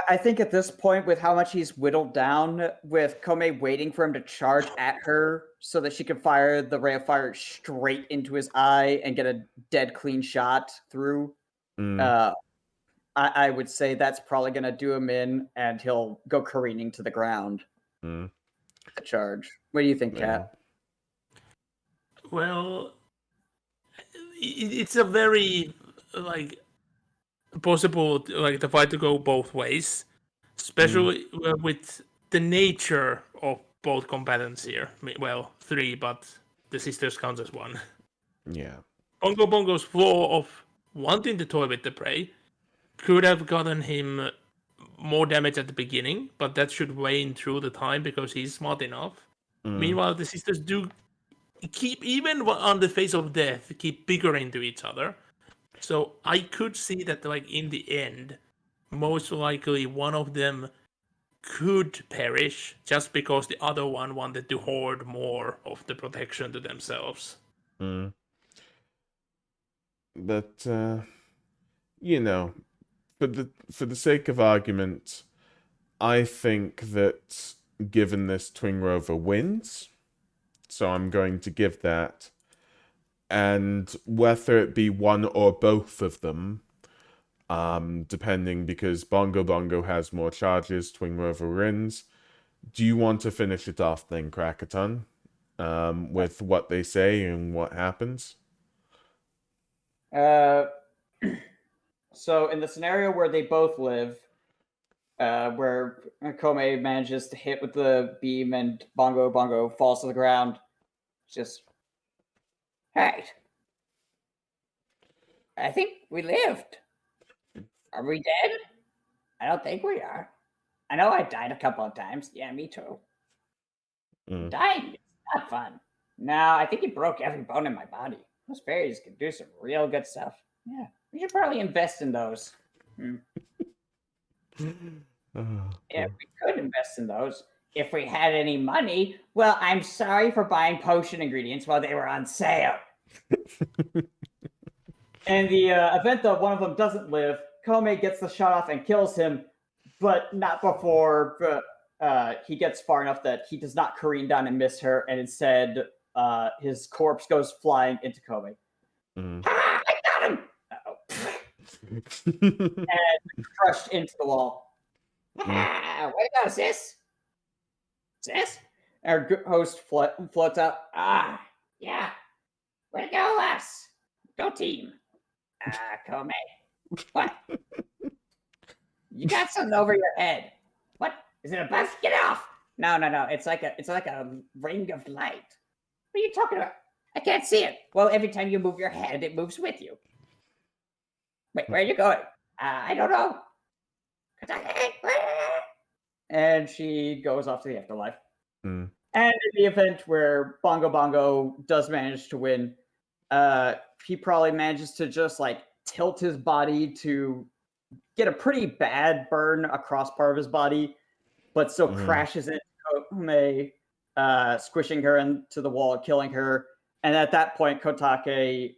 I think at this point, with how much he's whittled down, with Komei waiting for him to charge at her so that she could fire the ray of fire straight into his eye and get a dead clean shot through, I would say that's probably going to do him in, and he'll go careening to the ground. Mm. The charge. What do you think, Kat? Well, it's a very like possible like the fight to go both ways, especially with the nature of both combatants here. Well, three, but the sisters count as one. Yeah. Bongo Bongo's flaw of wanting to toy with the prey could have gotten him more damage at the beginning, but that should wane through the time because he's smart enough. Meanwhile, the sisters do keep, even on the face of death, keep bickering to each other. So I could see that, like, in the end, most likely one of them could perish just because the other one wanted to hoard more of the protection to themselves. But you know, for the sake of argument, I think that given this Twin Rover wins, so I'm going to give that. And whether it be one or both of them, depending, because Bongo Bongo has more charges, Twin Rover wins. Do you want to finish it off then, Krakaton, with what they say and what happens? So in the scenario where they both live, where Komei manages to hit with the beam and Bongo Bongo falls to the ground, just Right. I think we lived. Are we dead? I don't think we are. I know I died a couple of times. Yeah, me too. Dying is not fun. No, I think it broke every bone in my body. Those fairies can do some real good stuff. Yeah, we should probably invest in those. Yeah, we could invest in those if we had any money. Well, I'm sorry for buying potion ingredients while they were on sale. in the event that one of them doesn't live, Komei gets the shot off and kills him, but not before he gets far enough that he does not careen down and miss her, and instead his corpse goes flying into Komei. Ah, I got him! And crushed into the wall. Ah, way to go, sis. Sis? Our host floats out. Ah, yeah. Way to go, us. Go team. Komei. What? You got something over your head. What? Is it a bus? Get off! No. It's like a ring of light. What are you talking about? I can't see it. Well, every time you move your head, it moves with you. Wait, where are you going? I don't know. And she goes off to the afterlife. Mm. And in the event where Bongo Bongo does manage to win, he probably manages to just like tilt his body to get a pretty bad burn across part of his body, but still crashes into Komei, squishing her into the wall, killing her. And at that point, Kotake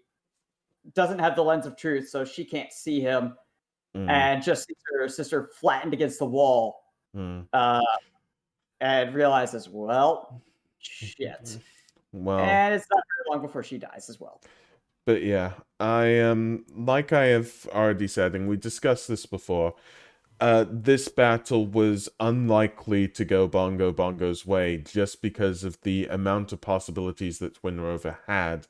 doesn't have the Lens of Truth, so she can't see him, and just sees her sister flattened against the wall, and realizes, well, shit. Well, And it's not very long before she dies as well. but yeah, I like I have already said, and we discussed this before, this battle was unlikely to go Bongo Bongo's way just because of the amount of possibilities that Twin Rover had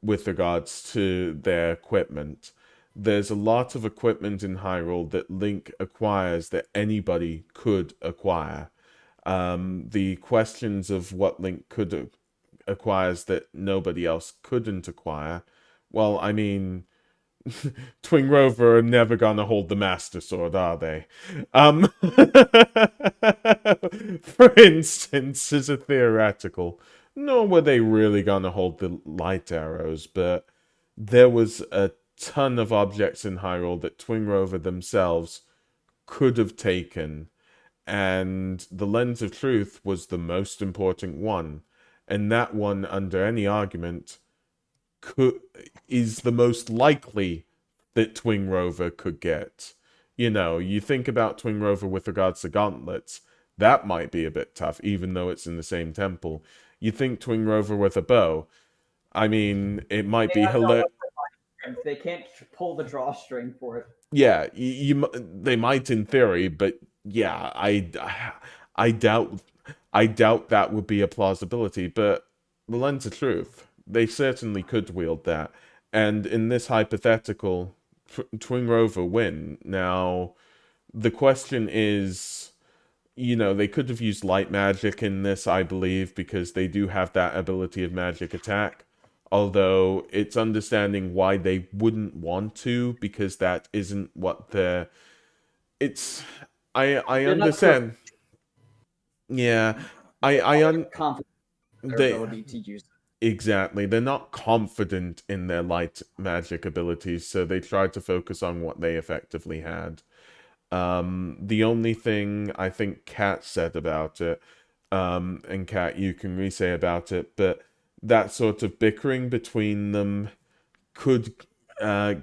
with regards to their equipment. There's a lot of equipment in Hyrule that Link acquires that anybody could acquire. The questions of what Link could acquires that nobody else couldn't acquire. Well, I mean, Twin Rover are never gonna hold the Master Sword, are they? For instance, as a theoretical, nor were they really gonna hold the light arrows, but there was a ton of objects in Hyrule that Twin Rover themselves could have taken, and the Lens of Truth was the most important one, and that one, under any argument, is the most likely that Twin Rover could get. You know, you think about Twin Rover with regards to gauntlets, that might be a bit tough, even though it's in the same temple. You think Twin Rover with a bow, I mean, it might be hilarious. They can't pull the drawstring for it. Yeah, they might in theory, but yeah, I doubt that would be a plausibility. But the Lens of Truth, they certainly could wield that. And in this hypothetical, Twin Rover win. Now, the question is, you know, they could have used light magic in this, I believe, because they do have that ability of magic attack. Although it's understanding why they wouldn't want to, because that isn't what they're... It's... I understand. Yeah. Confident in their They... ability to use it. Exactly. They're not confident in their light magic abilities, so they tried to focus on what they effectively had. The only thing I think Kat said about it, and Kat, you can re-say about it, but that sort of bickering between them could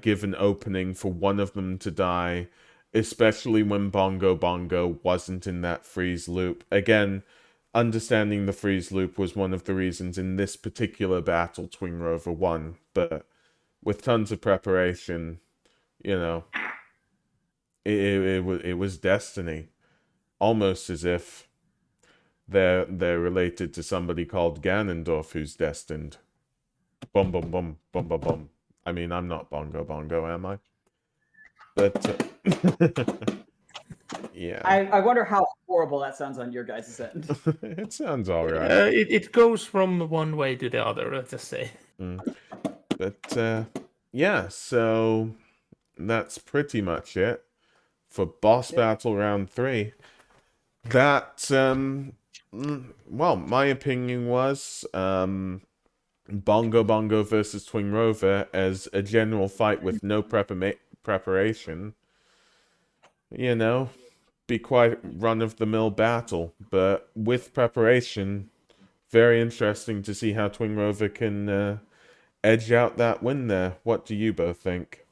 give an opening for one of them to die, especially when Bongo Bongo wasn't in that freeze loop. Again, understanding the freeze loop was one of the reasons in this particular battle Twin Rover won, but with tons of preparation, you know, it was destiny. Almost as if they're related to somebody called Ganondorf who's destined. Bum bum bum bum bum bum. I mean, I'm not Bongo Bongo, am I? But yeah, I wonder how horrible that sounds on your guys' end. it sounds alright. It goes from one way to the other, let's just say. But yeah, so that's pretty much it for boss battle round 3. That well, my opinion was Bongo Bongo versus Twin Rover as a general fight with no preparation. You know, be quite run-of-the-mill battle, but with preparation, very interesting to see how Twin Rover can edge out that win there. What do you both think?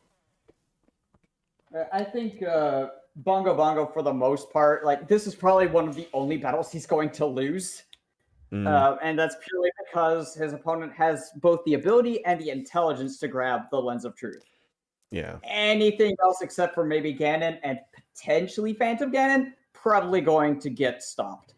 I think Bongo Bongo, for the most part, like, this is probably one of the only battles he's going to lose. And that's purely because his opponent has both the ability and the intelligence to grab the Lens of Truth. Yeah. Anything else except for maybe Ganon and potentially Phantom Ganon, probably going to get stomped.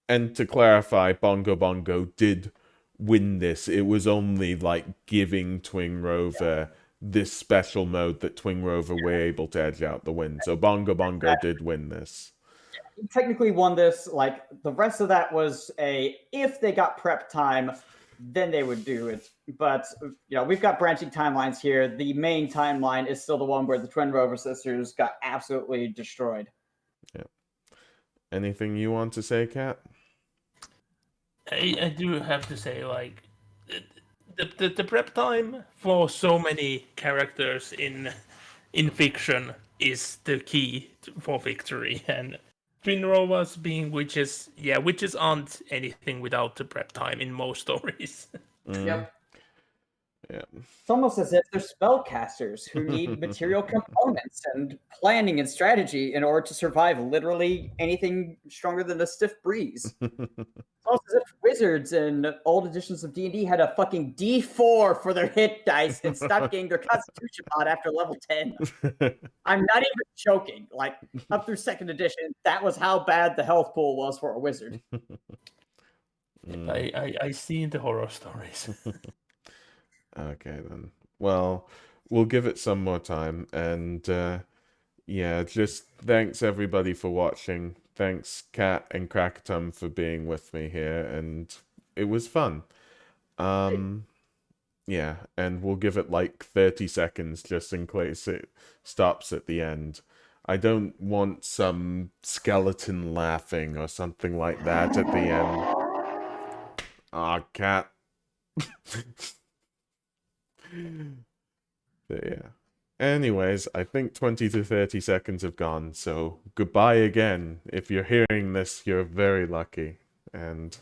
And to clarify, Bongo Bongo did win this. It was only like giving Twin Rover this special mode that Twin Rover were able to edge out the win. So Bongo Bongo did win this. He technically won this. Like, the rest of that was if they got prep time, then they would do it. But, you know, we've got branching timelines here. The main timeline is still the one where the Twin Rover sisters got absolutely destroyed. Yeah. Anything you want to say, Kat? I do have to say, like, the prep time for so many characters in fiction is the key for victory. And Twin Rovers being witches, witches aren't anything without the prep time in most stories. Yep. Yeah. It's almost as if they're spellcasters who need material components and planning and strategy in order to survive literally anything stronger than a stiff breeze. It's almost as if wizards in old editions of D&D had a fucking D4 for their hit dice and stopped getting their Constitution mod after level 10. I'm not even joking. Like, up through 2nd edition, that was how bad the health pool was for a wizard. I see the horror stories. Okay, then. Well, we'll give it some more time, and yeah, just thanks everybody for watching. Thanks, Kat and Krakatum, for being with me here, and it was fun. Yeah, and we'll give it like 30 seconds just in case it stops at the end. I don't want some skeleton laughing or something like that at the end. Ah, cat. But yeah. Anyways, I think 20 to 30 seconds have gone, so goodbye again. If you're hearing this, you're very lucky. And